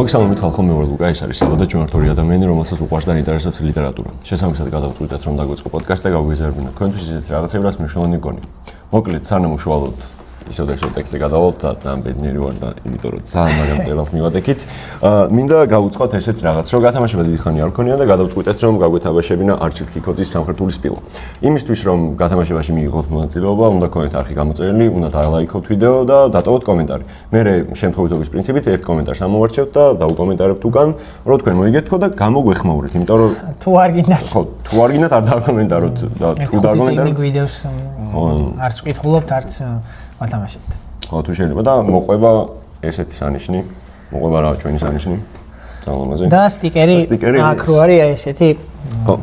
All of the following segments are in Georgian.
მოგესალმებით ხალხო, მე ვარ ლუკა, ეს არის საბადა ჯვარდორი ადამიანი, რომელსაც უყვარს და ინტერესებს ლიტერატურა. შესაბამისად გადავწყვიტეთ, რომ დაგვიწყო პოდკასტი და გავგვიზარდნა თქვენთვის ისეთ რაღაცები, რაც მნიშვნელოვანი გქონია. მოკლედ, სანამ უშუალოდ ისევ ტექსტი გადავალთ და ძალიან ბედნიერი ვარ და იმიტომ რომ ძალიან მაგარ წერილს მივადექით. მინდა გავუწყოთ ესეთ რაღაც, რომ გათამაშება დიდი ხანი არ გქონია და გადავწყვიტეთ, რომ გაგვეთამაშებინა არჩილ ქიქოძის სამხრეთული სპილო. იმისთვის, რომ გათამაშებაში მიიღოთ მონაწილეობა, უნდა გქონდეთ არხი გამოწერილი, უნდა დალაიქოთ ვიდეო და დატოვოთ კომენტარი. მე შემთხვევითობის პრინციპით ერთ კომენტარს ამოვარჩევთ და დავუკომენტარებთ უკან, რომ თქვენ მოიგეთ თქო და გამოგვეხმაურეთ, იმიტომ რომ თუ არ გინდათ. ხო, თუ არ გინდათ არ დავკომენტაროთ და თუ დავკომენტაროთ ვიდეოს არც ვკითხულობთ, არც ვათამაშებთ. ხო, თუ შეიძლება და მოყვება ესეთი სანიშნი, მოყვება რა ჩვენი სანიშნი ძალამაზე. და სტიკერი აქ რო არის ესეთი ხო.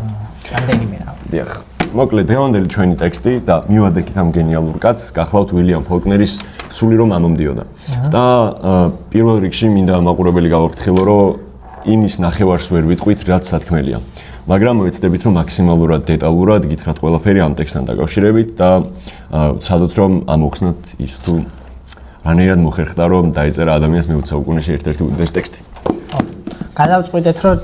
რამდენიმე რა. დიახ. მოკლედ, დღევანდელი ჩვენი ტექსტი და მივადექით ამ გენიალურ კაცს, გახლავთ უილიამ ფოლკნერის სული რომ ამომდიოდა. და პირველ რიგში მინდა მაყურებელი გავაფრთხილო, რომ იმის ნახევარს ვერ ვიტყვით, რაც სათქმელია. მაგრამ მოვეცდებით, რომ მაქსიმალურად დეტალურად გითხრათ ყველაფერი ამ ტექსტთან დაკავშირებით და ვცადოთ, რომ ამოხსნათ ის თუ რანაირად მოხერხდა, რომ დაეწერა ადამიანს მე-20 საუკუნეში ერთ-ერთი უდიდესი ტექსტი. გადავწყვიტეთ, რომ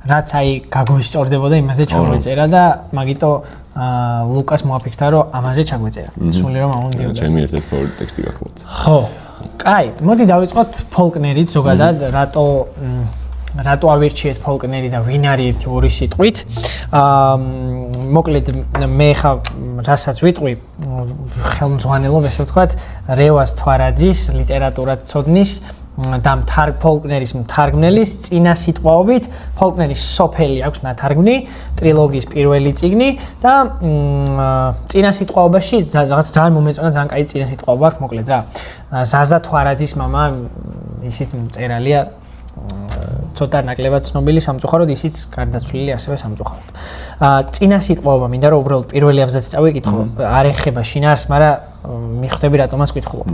რაც აი გაგვისწორდებოდა, იმაზე ჩაგვეწერა და მაგიტო ლუკას მოაფიქრა, რომ ამაზე ჩაგვეწერა. სული რომ ამომდიოდა. ჩემი ერთ-ერთი ფავორიტი ტექსტი გახლავთ. ხო. კაი, მოდი დავიწყოთ ფოლკნერით ზოგადად, რატო ავირჩიეთ ფოლკნერი და ვინ არის ერთი ორი სიტყვით. მოკლედ მე ხა რასაც ვიტყვი, ხელმძღვანელობ ესე ვთქვათ, რევას თვარაძის ლიტერატურათმცოდნის და ფოლკნერის მთარგმნელის წინა სიტყვაობით, ფოლკნერის სოფელი აქვს ნათარგმნი, ტრილოგიის პირველი წიგნი და წინა სიტყვაობაში რაღაც ძალიან მომეწონა, ძალიან კაი წინა სიტყვაობა აქვს, მოკლედ რა. ზაზა თვარაძის მამა, ისიც მწერალია, ცოტა ნაკლებად ცნობილი სამწუხაროდ, ისიც გარდაცვლილი ასევე სამწუხაროდ. წინა სიტყვაობა მინდა რომ უბრალოდ პირველი აბზაცი წავიკითხო, არ ეხება შინაარსს, მაგრამ მიხვდები რატომაც ვკითხულობ.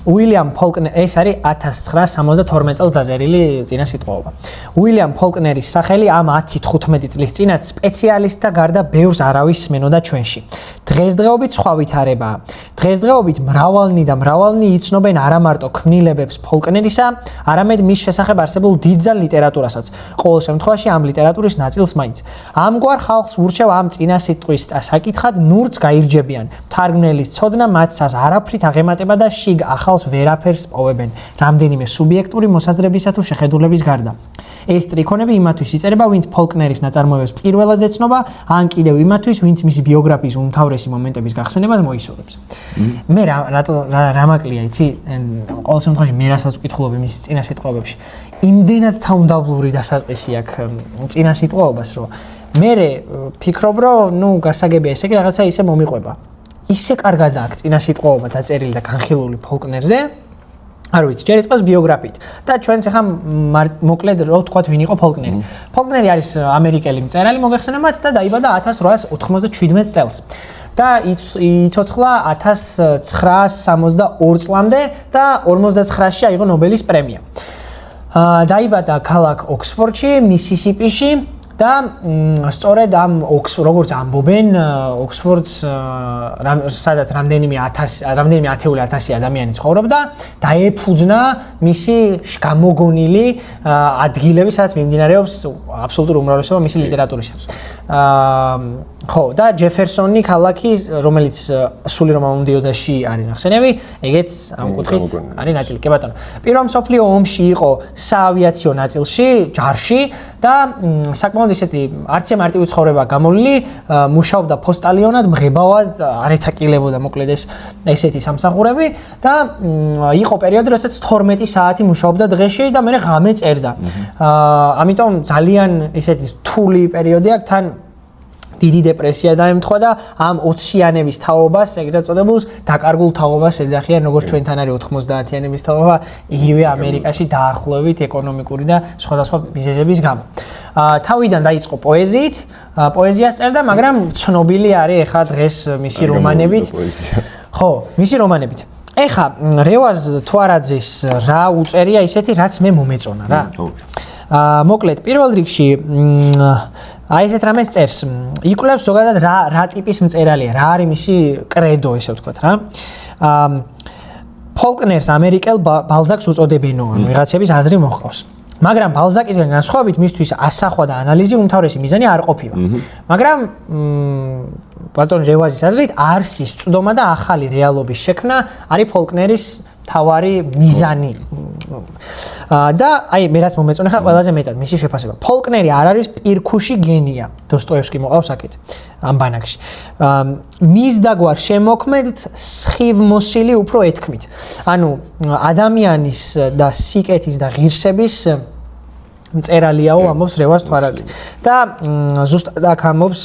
უილიამ ფოლკნერი, ეს არის 1972 წელს დაწერილი წინა სიტყვაობა. უილიამ ფოლკნერის სახელი ამ 10-15 წლის წინათ სპეციალისტთა გარდა ბევრს არავის სმენოდა ჩვენში. დღესდღეობით სხვა ვითარებაა. დღესდღეობით მრავალნი იცნობენ არა მარტო ქმნილებებს ფოლკნერისა, არამედ მის შესახებ არსებულ დიდძალ ლიტერატურასაც. ყოველ შემთხვევაში ამ ლიტერატურის ნაწილს მაინც. ამგვარ ხალხს ურჩევ ამ წინა სიტყვის საკითხად ნურც გაირჯებიან. მთარგმნელის ცოდნა მათსას არაფრით აღემატება და შიგ ახალს ვერაფერს პოვებენ, რამდენიმე სუბიექტური მოსაზრებისა თუ შეხედულების გარდა. ეს ტრიქონები იმათვის იწერება, ვინც ფოლკნერის ნაწარმოებებს პირველად ეცნობა, ან კიდევ იმათვის, ვინც მისი ბიოგრაფიის უმთავრესი მომენტების გახსენებას მოისურვებს. მე რა მაკლია, იცი, ყოველ შემთხვევაში მე რასაც ვკითხულობ იმის წინა სიტყვაობებში, იმდენად თავმდაბლური დასაწყისი აქვს წინა სიტყვაობას, რომ მე ფიქრობ, რომ გასაგებია ესე კი რაღაცა ისე მომიყვება. ისე კარგად აქვს წინა სიტყვაობა დაწერილი და განხილული ფოლკნერზე, არ ვიცი, ჯერ იწყოს ბიოგრაფიით და ჩვენც ახლა მოკლედ რო ვთქვათ ვინ იყო ფოლკნერი. ფოლკნერი არის ამერიკელი მწერალი მოგეხსენებათ და დაიბადა 1897 წელს. და იცოცხლა 1962 წლამდე და 59-ში აიღო ნობელის პრემია. დაიბადა ქალაქ ოქსფორდში, მისისიპიში და სწორედ ამ როგორც ამბობენ, ოქსფორდს სადაც რამდენიმე ათეული ათასი ადამიანი ცხოვრობდა და ეფუძნა მისი გამოგონილი ადგილები, სადაც მიმდინარეობს აბსოლუტური უმრავლესობა მისი ლიტერატურისა. ხო, და ჯეფერსონი ქალაქი, რომელიც სული რომ ამომდიოდაში არის ნახსენები, ეგეც ამ კუთხით არის ნაწილი. კი ბატონო. პირველ მსოფლიო ომში იყო საავიაციო ნაწილში, ჯარში და საკმაოდ ისეთი არცე მარტივი ცხოვრება გამოვლილი, მუშაობდა პოსტალიონად, მღებავად, არ ეთაკილებოდა მოკლედ ესეთი სამსახურები და იყო პერიოდი, როდესაც 12 საათი მუშაობდა დღეში და მე ღამე წერდა. ამიტომ ძალიან ისეთი რთული პერიოდი აქვს, თან დიდი დეპრესია დაემთხვა და ამ 20-იანების თაობას, ეგრეთ წოდებულს, დაკარგულ თაობას ეძახიან, როგორც ჩვენთან არის 90-იანების თაობა, იგივე ამერიკაში დაახლოებით ეკონომიკური და სხვადასხვა მიზეზების გამო. თავიდან დაიწყო პოეზიით, პოეზიას წერდა, მაგრამ ცნობილი არის ახლა დღეს მისი რომანებით. ხო, მისი რომანებით. ეხა რევაზ თვარაძის რა უწერია ისეთი, რაც მე მომეწონა რა. მოკლედ, პირველ რიგში აი ესეთ რამეს წერს. იკვლევს ზოგადად რა ტიპის მწერალია, რა არის მისი კრედო, ესე ვთქვათ რა. ფოლკნერს ამერიკელ ბალზაკს უწოდებენო, ანუ ვიღაცების აზრი მოჰყავს. მაგრამ ბალზაკისგან განსხვავებით მისთვის ასახვა და ანალიზი უმთავრესი მიზანი არ ყოფილა. მაგრამ ბატონ რევაზის აზრით არსის წვდომა და ახალი რეალობის შექმნა არის ფოლკნერის თავარი მიზანი. და აი მე რაც მომეწონა ხა ყველაზე მეტად მისი შეფასება. ფოლკნერი არ არის პირქუში გენია. დოსტოევსკი მოყავს აქეთ ამ ბანაკში. მის დაგვარ შემოქმედთ სხივმოსილი უფრო ეთქმით. ანუ ადამიანის და სიკეთის და ღირსების მწერალიაო ამბობს რევაზ თვარაძე. და ზუსტად აქ ამბობს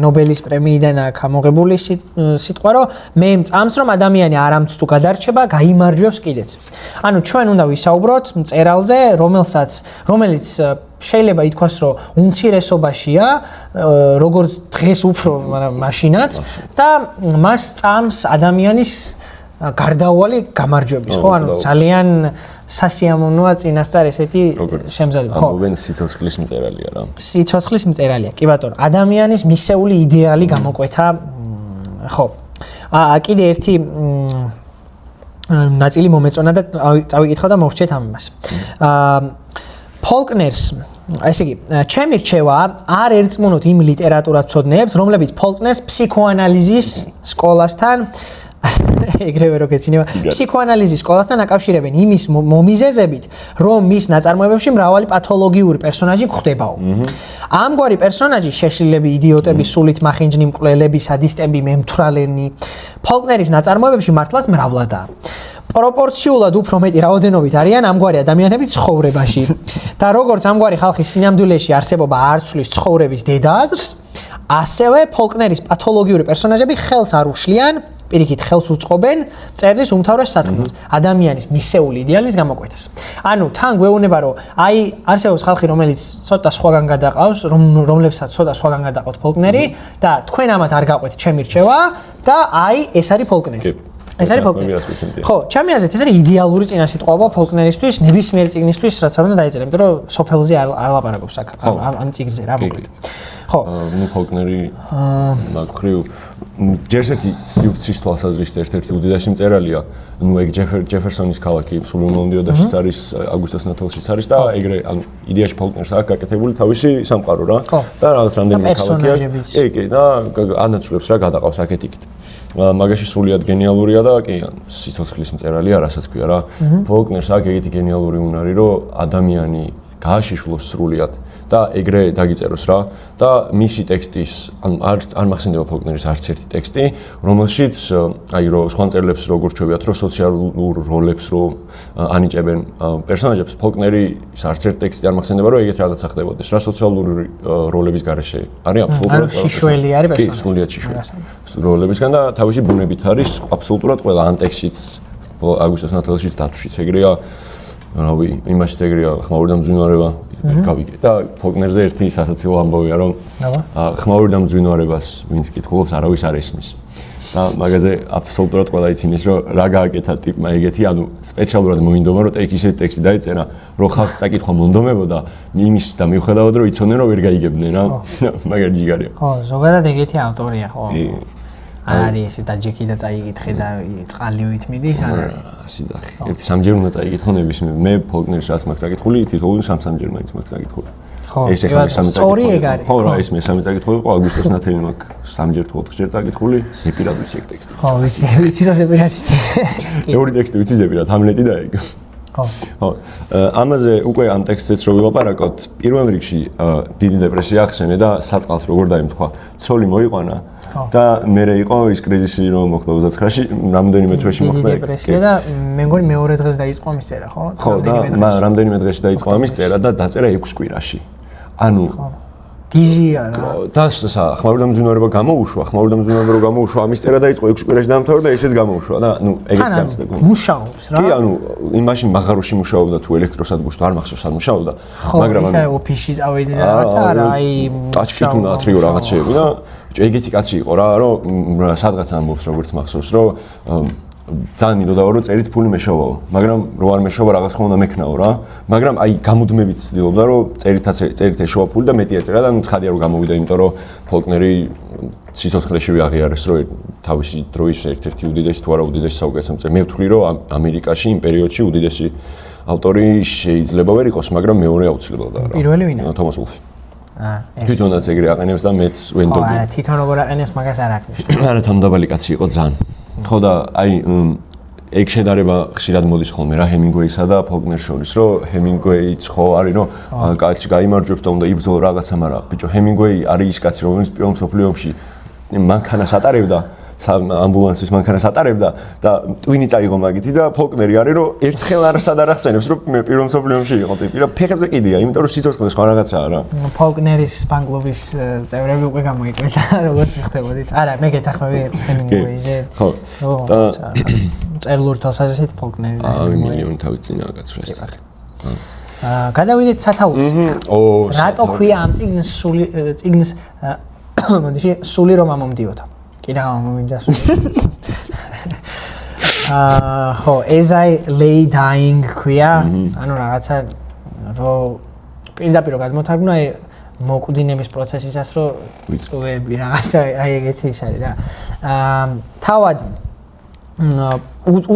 ნობელის პრემიიდან აქ ამოღებული სიტყვა, რომ მე მწამს რომ ადამიანი არამც თუ გადარჩება, გაიმარჯვებს კიდეც. ანუ ჩვენ უნდა ვისაუბროთ მწერალზე, რომელიც შეიძლება ითქვას, რომ უმცირესობაშია, როგორც დღეს უფრო, მაგრამ მაშინაც და მას წამს ადამიანის გარდაუვალი გამარჯვების, ხო? ანუ ძალიან სასიამოვნოა წინასწარ ესეთი შემზადება, ხო? ამბობენ სიცოცხლის მწერალია რა. სიცოცხლის მწერალია, კი ბატონო. ადამიანის მისეული იდეალი გამოკვეთა, ხო. კიდე ერთი ნაწილი მომეწონა და წავიკითხავ და მოვრჩეთ ამ იმას. ფოლკნერს ესე იგი, ჩემი რჩევა არ ერწმუნოთ იმ ლიტერატურათმცოდნეებს, რომლებიც ფოლკნერს ფსიქოანალიზის სკოლასთან ეგრევე რო გეცინება ფსიქოანალიზის სკოლასთან აკავშირებენ იმის მომიზეზებით, რომ მის ნაწარმოებებში მრავალი პათოლოგიური პერსონაჟი გვხვდებაო. ამგვარი პერსონაჟი შეშლილები, იდიოტები, სულით მახინჯნი, მკვლელები, სადისტები, მემთვრალენი ფოლკნერის ნაწარმოებებში მართლაც მრავლადაა. პროპორციულად უფრო მეტი რაოდენობით არიან ამგვარი ადამიანები ცხოვრებაში. და როგორც ამგვარი ხალხის სინამდვილეში არსებობა არ ცვლის ცხოვრების დედააზრს, ასევე ფოლკნერის პათოლოგიური პერსონაჟები ხელს არ უშლიან, პირიქით ხელს უწყობენ წერლის უმთავრეს სათქმელს, ადამიანის მისეული იდეალის გამოკვეთას. ანუ თან გვეუბნება, რომ აი არსებობს ხალხი, რომელიც ცოტა სხვაგან გადაყავს, რომლებსაც ცოტა სხვაგან გადაყავთ ფოლკნერი და თქვენ ამათ არ გაყვეთ ჩემი რჩევა და აი ეს არის ფოლკნერი. ეს არის ფოლკნერი. ხო, ჩემი აზრით ეს არის იდეალური წინასიტყვაობა ფოლკნერისთვის, ნებისმიერ წიგნისთვის, რაც არ უნდა დაეწერა, იმიტომ რომ სოფელზე არ ლაპარაკობს აქ ამ წიგნზე რა მოკლედ. ხო, ნუ ფოლკნერი მაგხრივ ჯერსეთი სივრცის თვალსაზრისით ერთ-ერთი უდიდესი მწერალია. ნუ ეგ ჯეფერსონის ქალაქი სულ მომდიოდაშიც არის, აგვისტოს ნათელშიც არის და ეგრე ანუ იდეაში ფოლკნერს აქვს გაკეთებული თავისი სამყარო რა. და რაღაც რამდენიმე ქალაქია. კი, და ანაცვლებს რა გადაყავს აქეთ-იქით. მაგაში სრულიად გენიალურია და კი სიცოცხლის მწერალია, რასაც ქვია რა. ფოლკნერს აქვს ეგეთი გენიალური უნარი, რომ ადამიანი გააშიშვლოს სრულიად და ეგრე დაგიწეროს რა და მისი ტექსტის ანუ არ მახსენდება ფოლკნერის არც ერთი ტექსტი, რომელშიც აი რომ სხვა მწერლებს როგორ ჩვევიათ, რომ სოციალურ როლებს რომ ანიჭებენ პერსონაჟებს, ფოლკნერის არც ერთი ტექსტი არ მახსენდება, რომ ეგეთ რაღაცა ხდებოდეს რა სოციალური როლების გარეშე. არის აბსოლუტურად შიშველი არის პერსონაჟი. კი, სრულიად შიშველი. როლებისგან და თავისი ბუნებით არის აბსოლუტურად ყველა ამ ტექსტშიც, აგვისტოს ნათელშიც, დათვშიც ეგრეა. რავი, იმაშიც ეგრეა, ხმაური და მძვინვარება გავიგე და ფოლკნერზე ერთი სასაცილო ამბავია, რომ ხმაური და მძვინვარებას ვინც კითხულობს, არავის არ ისმის. და მაგაზე აბსოლუტურად ყველა იცინეს, რომ რა გააკეთა ტიპმა ეგეთი, ანუ სპეციალურად მოინდომა, რომ ისეთი ტექსტი დაეწერა, რომ ხალხს წაკითხვა მონდომებოდა, იმის და მიუხედავად, რომ იცოდნენ, რომ ვერ გაიგებდნენ რა. მაგარი ჯიგარია. ხო, ზოგადად ეგეთი ავტორია, ხო. არის ესე დაჯექი და წაიგითხე და წყალი ვითმიდის, არა. სიძახი. ერთი სამჯერ უნდა წაიგითხო ნებისმიერ. მე ფოლკნერის რაც მაქვს წაკითხული, თითოეული სამ-სამჯერ მაინც მაქვს წაკითხული. ხო, ეს ახლა მესამე სწორი ეგ არის. ხო, რა, ეს მესამე წაკითხული იყო, აგვისტოს ნათელი მაქვს სამჯერ თუ ოთხჯერ წაკითხული, ზეპირად ვიცი ეგ ტექსტი. ხო, ვიცი რომ ზეპირად იცი. მეორე ტექსტი ვიცი ზეპირად, ჰამლეტი და ეგ. ხო. ხო. ამაზე უკვე ამ ტექსტზეც რო ვილაპარაკოთ, პირველ რიგში დიდი დეპრესია ახსენე და საწყალს როგორ დაიმთხვა. ცოლი მოიყვანა და მერე იყო ის კრიზისი რომ მოხდა 29-ში, რამდენიმე თვეში მოხდა. დიდი დეპრესია და მე მგონი მეორე დღეს დაიწყო ამის წერა, ხო? ხო, და რამდენიმე დღეში დაიწყო ამის წერა და დაწერა 6 კვირაში. ანუ გიჟია რა. და ხმაური და მძვინვარება გამოუშვა, ამის წერა დაიწყო 6 კვირაში დაამთავრა და ესეც გამოუშვა და ნუ ეგეთ განცდა გქონდა. მუშაობს რა. კი, ანუ იმაში მაღაროში მუშაობდა თუ ელექტროსადგურში თუ არ მახსოვს არ მუშაობდა, მაგრამ ისე ოფისში წავედი და რაღაცა არა, აი ტაჩკი თუ ნატრიო რაღაცეები და ეგეთი კაცი იყო რა, რომ სადღაც ამბობს როგორც მახსოვს, რომ ძალიან მინდოდა რომ წერით ფული მეშოვაო, მაგრამ რო არ მეშოვა რაღაც ხომ უნდა მექნაო რა. მაგრამ აი გამუდმებით ცდილობდა რომ წერით ეშოვა ფული და მეტი ეწერა და ცხადია რომ გამოვიდა, იმიტომ რომ ფოლკნერი სიცოცხლეშივე აღიარეს რომ თავისი დროის ერთ-ერთი უდიდესი თუ არა უდიდესი საუკეთესო მწერალი. მე ვთვლი რომ ამერიკაში იმ პერიოდში უდიდესი ავტორი შეიძლება ვერ იყოს, მაგრამ მეორე აუცილებლად არა. პირველი ვინა? თომას ვულფი. ეს თვითონაც ეგრე აყენებს და მეც ვენდობი. არა, თვითონ როგორ აყენებს მაგას არ აღნიშნავს. არა, თამდაბალი კაცი იყო ძალიან. ხო და აი ეგ შედარება ხშირად მოდის ხოლმე რა ჰემინგვეისა და ფოლკნერს შორის, რომ ჰემინგვეიც ხო არის, რომ კაცი გაიმარჯვებს და უნდა იბრძოლო რაღაცა, მაგრამ ბიჭო, ჰემინგვეი არის ის კაცი, რომელიც პირველ მსოფლიო ომში მანქანას ატარებდა, ამბულანსის მანქანას ატარებდა და ტვინი წაიღო მაგითი და ფოლკნერი არის, რომ ერთხელ არასად არ ახსენებს, რომ მე პირველ მსოფლიო ომში იყო ტიპი, რა ფეხებზე კიდია, იმიტომ რომ სიცოცხლე სხვა რაღაცაა რა. ფოლკნერის ფან-კლუბის წევრები უკვე გამოიკვეთა, როგორც მიხდებოდით. არა, მე გეთახმები ჰემინგვეიზე. ხო. წერილურ თვალსაზრისით ფოლკნერი. მილიონი თავით წინა გაცხრეს. გადავიდეთ სათაურს. რატო ქვია ამ წიგნს მოდიში სული რომ ამომდიოდა. კი რა მომმინდა სული. ხო, as I lay dying ქვია, ანუ რაღაცა რომ პირდაპირ გადმოთარგმნა მოკვდინების პროცესისას რომ ვიწვევები რაღაცა აი ეგეთი ის არის რა. თავად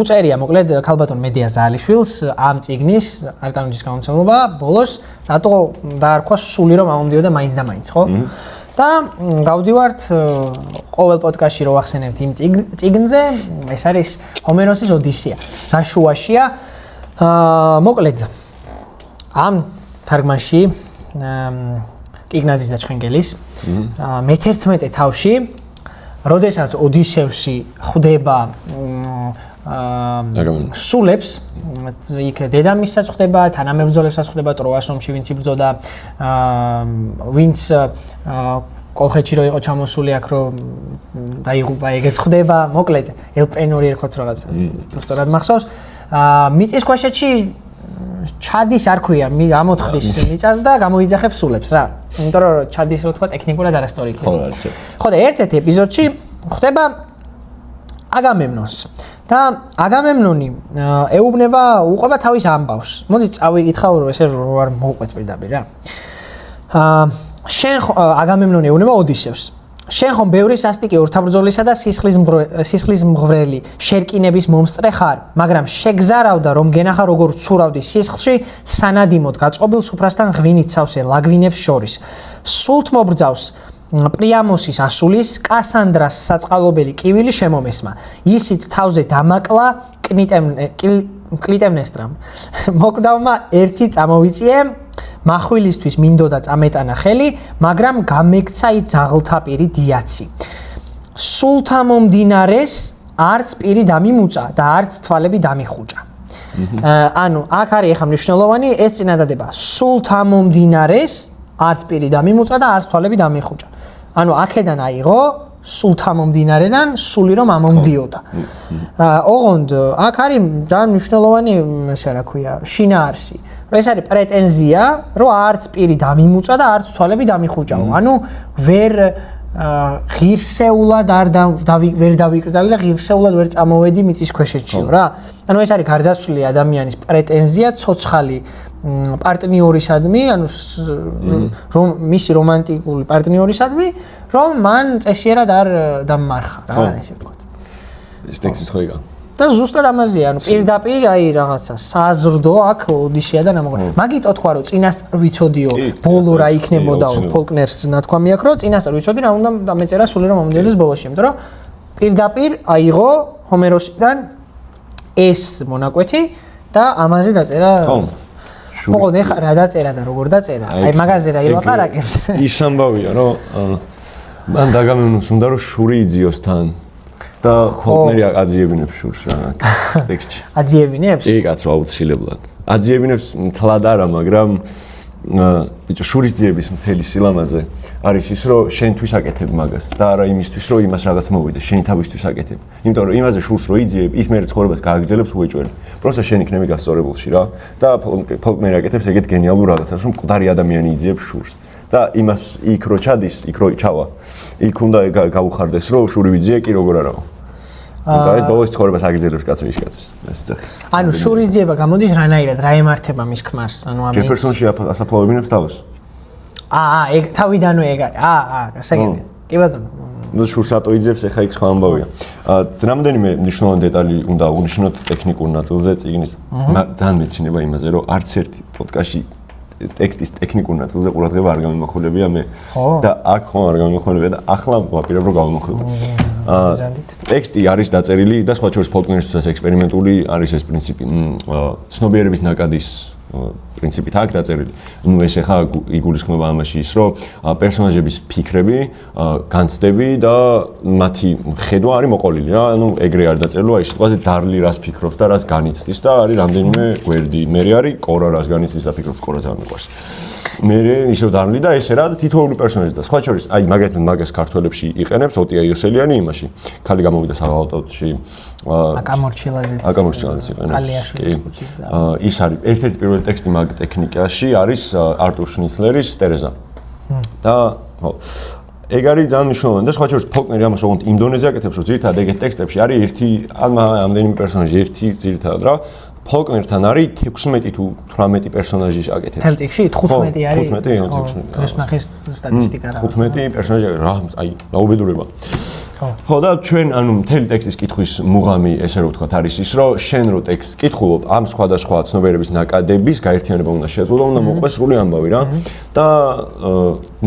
უწერია მოკლედ ქალბატონ მედია ზალიშვილს ამ წიგნის არტანუჯის გამომცემლობა ბოლოს რატო დაარქვა სული რომ ამომდიოდა მაინც და მაინც ხო? და გავდივართ ყოველ პოდკასტში რო ახსენებთ იმ წიგნზე, ეს არის ჰომეროსის ოდისეა. რა შუაშია? მოკლედ ამ თარგმანში კიგნაძის და ჩხენგელის მე-11 თავში, როდესაც ოდისევსი ხვდება სულებს, იქ დედამისსაც ხვდება, თანამებრძოლებსაც ხვდება, ტროას ომში ვინც იბრძოდა, ვინც კოლხეთში რო იყო ჩამოსული აქ რო დაიღუპა, ეგეც ხვდება, მოკლედ ელპენური ერქოთ რაღაც სწორად მახსოვს. მიწისქვეშეთში ჩადის არ ქვია, ამოთხრის მიწას და გამოიძახებს სულებს რა. იმიტომ რომ ჩადის რო თქვა ტექნიკურად არასწორი იქნება. ხო და ერთ-ერთ ეპიზოდში ხვდება აგამემნონს. და აგამემნონი ეუბნება, უყვება თავის ამბავს. მოდით წავიკითხავ რომ ესე რო არ მოვყვეთ პირდაპირ რა. შენ აგამემნონი ეუბნება ოდისევს. შენ ხომ ბევრი სასტიკი ორთაბრძოლისა და სისხლის მღვრელი შერკინების მომსწრე ხარ, მაგრამ შეგზარავდა რომ გენახა როგორ ცურავდი სისხლში სანადიმოდ გაწყობილ სუფრასთან ღვინით სავსე ლაგვინებს შორის. სულთ მობრძავს პრიამოსის ასულის კასანდრას საწყალობელი კივილი შემომესმა. ისიც თავზე დამაკლა კლიტემნესტრამ. მოკვდავმა ერთი წამოვიწიე, מחვილისთვის მინდოდა წამეტანა ხელი, მაგრამ გამექცა ის ძაღლთაპირი დიაცი. სულთა მომდინარეს არც პირი დამიმუწა და არც თვალები დამიხუჭა. ანუ აქ არის ახლა მნიშვნელოვანი ეს წინადადება. სულთა მომდინარეს არც პირი დამიმუწა და არც თვალები დამიხუჭა. ანუ აქედან აიღო სულთა მომდინარედან სული რომ ამომდიოდა. ოღონდ აქ არის ძალიან მნიშვნელოვანი ესე რა ქვია, შინაარსი. ეს არის პრეტენზია, რომ არც პირი დამიმუწა და არც თვალები დამიხუჭაო. ანუ ვერ ღირსეულად ვერ დავიკრძალე და ღირსეულად ვერ წამოვედი მიწისქვეშეთშიო რა. ანუ ეს არის გარდაცვლილი ადამიანის პრეტენზია ცოცხალი პარტნიორისადმი, ანუ რომ მისი რომანტიკული პარტნიორისადმი, რომ მან წესიერად არ დამმარხა რა, ესე ვთქვათ. ეს ტექსტი ხო იგა. და ზუსტად ამაზეა, ანუ პირდაპირ აი რაღაცა საზრდო აქ ოდისეა და ნამოღა. მაგიტო თქვა რომ წინასწარ ვიცოდიო, ბოლო რა იქნებოდაო ფოლკნერს ნათქვამი აქვს, რომ წინასწარ ვიცოდი რა უნდა დამეწერა სული რომ მომდიოდეს ბოლოში, იმიტომ რომ პირდაპირ აიღო ჰომეროსიდან ეს მონაკვეთი და ამაზე დაწერა. ხო, ნახა რა დაწერა და როგორ დაწერა. აი მაგაზე რა ილაპარაკებს. ის ამბავია, რომ მან დაგამემნოს უნდა რომ შური იძიოს თან. და ფოლკნერი აძიებინებს შურს რა ტექსტში. აძიებინებს? კი, კაცო, აუცილებლად. აძიებინებს მთლად არა, მაგრამ ბიჭო, შურის ძიების მთელი სილამაზე არის ის, რომ შენთვის აკეთებ მაგას და არა იმისთვის, რომ იმას რაღაც მოვიდე, შენი თავისთვის აკეთებ. იმიტომ რომ იმაზე შურს რო იძიებ, ის მე ცხოვრებას გააგრძელებს უეჭველი. პროსტა შენ იქნები გასწორებულში რა და ფოლკნერი აკეთებს ეგეთ გენიალურ რაღაცას, რომ მკვდარი ადამიანი იძიებს შურს. და იმას იქ რო ჩადის, იქ რო ჩავა. იქ უნდა გაუხარდეს, რომ შური ვიძიე, კი როგორ არაო. და ეს ბოლოს ცხოვრებას აგიზელებს კაცო ის კაცი. ეს ძახი. ანუ შურისძიება გამოდის რანაირად, რა ემართება მის ქმარს, ანუ ამის. ჯეფერსონში ასაფლავებინებს თავს. ეგ თავიდანვე ეგ არის. გასაგებია. კი ბატონო. ნუ შურს რატო იძებს, ეხა იქ სხვა ამბავია. რამდენიმე მნიშვნელოვანი დეტალი უნდა აღნიშნოთ ტექნიკურ ნაწილზე წიგნის. ძალიან მეცინება იმაზე, რომ არც ერთი პოდკასტში ტექსტის ტექნიკურ ნაწილზე ყურადღება არ გამიმახვილებია მე. და აქ ხომ არ გამიმახვილებია და ახლა ვაპირებ რომ გამიმახვილო. ტექსტი არის დაწერილი და სხვა შორის ფოლკლორისთვის ექსპერიმენტული არის ეს პრინციპი. ცნობიერების ნაკადის პრინციპით აქ დაწერილი. ნუ ეს ახლა იგულისხმება ამაში ის, რომ პერსონაჟების ფიქრები, განცდები და მათი ხედვა არის მოყოლილი რა. ანუ ეგრე არ დაწერილოა ის სიტყვაზე დარლი რას ფიქრობს და რას განიცდის და არის რამდენიმე გვერდი. მე არის კორა რას განიცდის და ფიქრობს, კორა ძალიან მიყვარს. მე ისევ დარლი და ესე რა და თითოეული პერსონაჟი და სხვა შორის აი მაგათთან მაგას ქართველებში იყენებს ოტია იოსელიანი იმაში. ქალი გამოვიდა საავტოში აკამორჩილაძეც იყენებს. ის არის ერთ-ერთი პირველი ტექსტი მაგ ტექნიკაში არის არტურ შნიცლერის ტერეზა. და ხო ეგ არის ძალიან მნიშვნელოვანი და სხვა შორის ფოლკნერი ამას როგორც ინდონეზია აკეთებს, რომ ძირითადად ეგეთ ტექსტებში არის ერთი ამდენიმე პერსონაჟი, ერთი ძირითადად რა ფოლკნერთან არის 16 თუ 18 პერსონაჟი აკეთებს. თელ წიგში 15 არის. 15 დღეს ნახეს სტატისტიკა რა. 15 პერსონაჟი რა აი რაუბედურება. ხო და ჩვენ ანუ მთელი ტექსტის კითხვის მუღამი ესე რომ ვთქვათ არის ის რომ შენ რო ტექსტს კითხულობ ამ სხვადასხვა ცნობიერების ნაკადების გაერთიანება უნდა შეძლო და უნდა მოყვეს სრული ამბავი რა და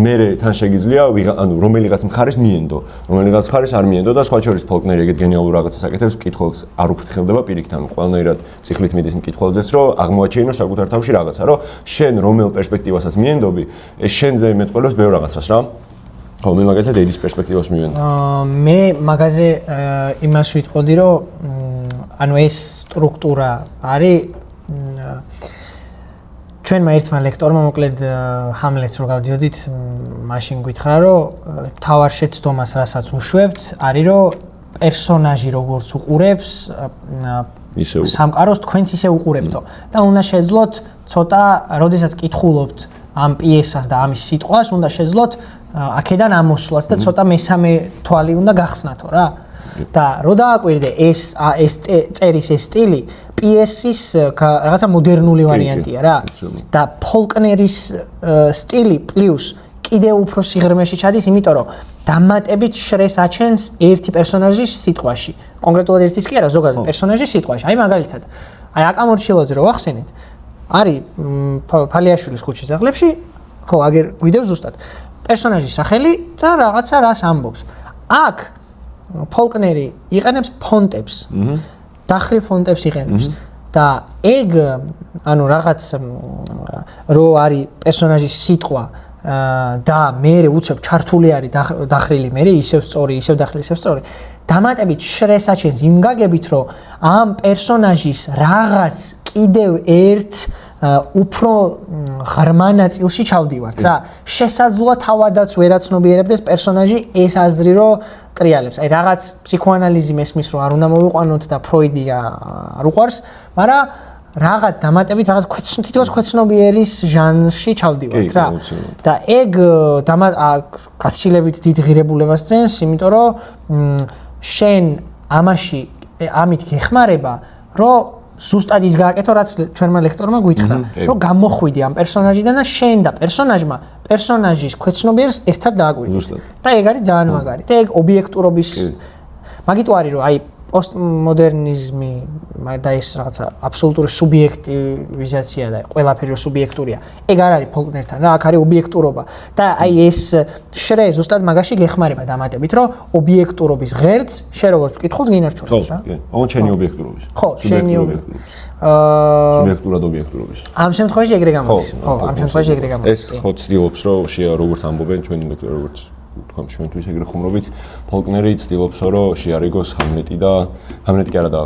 მე თან შეგიძლია ანუ რომელიღაც მხარეს მიენდო რომელიღაც მხარეს არ მიენდო და სხვა შორის ფოლკნერი ეგეთ გენიალურ რაღაცას აკეთებს კითხულს არ უფრთხილდება პირიქით ანუ ყველანაირად წიხლით მიდის მკითხველზეც რომ აღმოაჩინო საკუთარ თავში რაღაცა რომ შენ რომელ პერსპექტივასაც მიენდობი ეს შენზე მეტყველებს ბევრ რაღაცას რა ხო მე მაგალითად ედის პერსპექტივას მივენდი. მე მაგაზე იმას ვიტყოდი, რომ ანუ ეს სტრუქტურა არის ჩვენმა ერთმა ლექტორმა მოკლედ ჰამლეტს რო გავდიოდით, მაშინ გითხრა, რომ თავარ შეცდომას რასაც უშვებთ, არის რომ პერსონაჟი როგორც უყურებს, სამყაროს თქვენც ისე უყურებთო და უნდა შეძლოთ ცოტა, როდესაც კითხულობთ ამ პიესას და ამის სიტყვას, უნდა შეძლოთ აქედან ამოსვლას და ცოტა მესამე თვალი უნდა გახსნათო რა. და რო დააკვირდე ეს წერის ეს სტილი პიესის რაღაცა მოდერნული ვარიანტია რა. და ფოლკნერის სტილი პლუს კიდევ უფრო სიღრმეში ჩადის, იმიტომ რომ დამატებით შრეს აჩენს ერთი პერსონაჟის სიტყვაში. კონკრეტულად ერთის კი არა, ზოგადად პერსონაჟის სიტყვაში. აი მაგალითად, აი აკამორჩილაძე რო ვახსენეთ, არის ფალიაშვილის ქუჩის ძაღლებში, ხო, აგერ გვიდევს ზუსტად. პერსონაჟის სახელი და რაღაცა რას ამბობს. აქ ფოლკნერი იყენებს ფონტებს. დახრილ ფონტებს იყენებს და ეგ ანუ რაღაც რო არის პერსონაჟის სიტყვა და მე უცებ ჩართული არის დახრილი მე ისევ სწორი, ისევ დახრილი, ისევ სწორი. დამატებით შრეს აჩენს იმ გაგებით, რომ ამ პერსონაჟის რაღაც კიდევ ერთ უფრო ღრმა ნაწილში ჩავდივართ რა. შესაძლოა თავადაც ვერაცნობიერებდეს პერსონაჟი ეს აზრი რომ ტრიალებს. აი რაღაც ფსიქოანალიზი მესმის რომ არ უნდა მოვიყვანოთ და ფროიდი არ უყვარს, მაგრამ რაღაც დამატებით რაღაც თითქოს ქვეცნობიერის ჟანრში ჩავდივართ რა. და ეგ გაცილებით დიდ ღირებულებას წენს, იმიტომ რომ შენ ამაში ამით გეხმარება, რომ ზუსტად ის გააკეთო, რაც ჩვენმა ლექტორმა გითხრა, რომ გამოხვიდე ამ პერსონაჟიდან და შენ და პერსონაჟმა პერსონაჟის ქვეცნობიერს ერთად დააკვირდეთ. და ეგ არის ძალიან მაგარი. და ეგ ობიექტურობის მაგიტო არის, რომ აი პოსტმოდერნიზმი და ეს რაღაცა აბსოლუტური სუბიექტივიზაცია და ყველაფერი სუბიექტურია. ეგ არ არის ფოლკნერთან რა, აქ არის ობიექტურობა. და აი ეს შრე ზუსტად მაგაში გეხმარება დამატებით, რომ ობიექტურობის ღერძ შენ როგორც მკითხულს გინარჩუნებს რა. ხო, შენი ობიექტურობის. ხო, შენი ობიექტურობის. სუბიექტურად ობიექტურობის. ამ შემთხვევაში ეგრე გამოდის. ხო, ამ შემთხვევაში ეგრე გამოდის. ეს ხო ცდილობს, რომ როგორც ამბობენ ჩვენი ლექტორი როგორც თქვა ჩვენთვის ეგრე ხუმრობით ფოლკნერი ცდილობს რომ შეარიგოს ჰამლეტი და ჰამლეტი კი არა და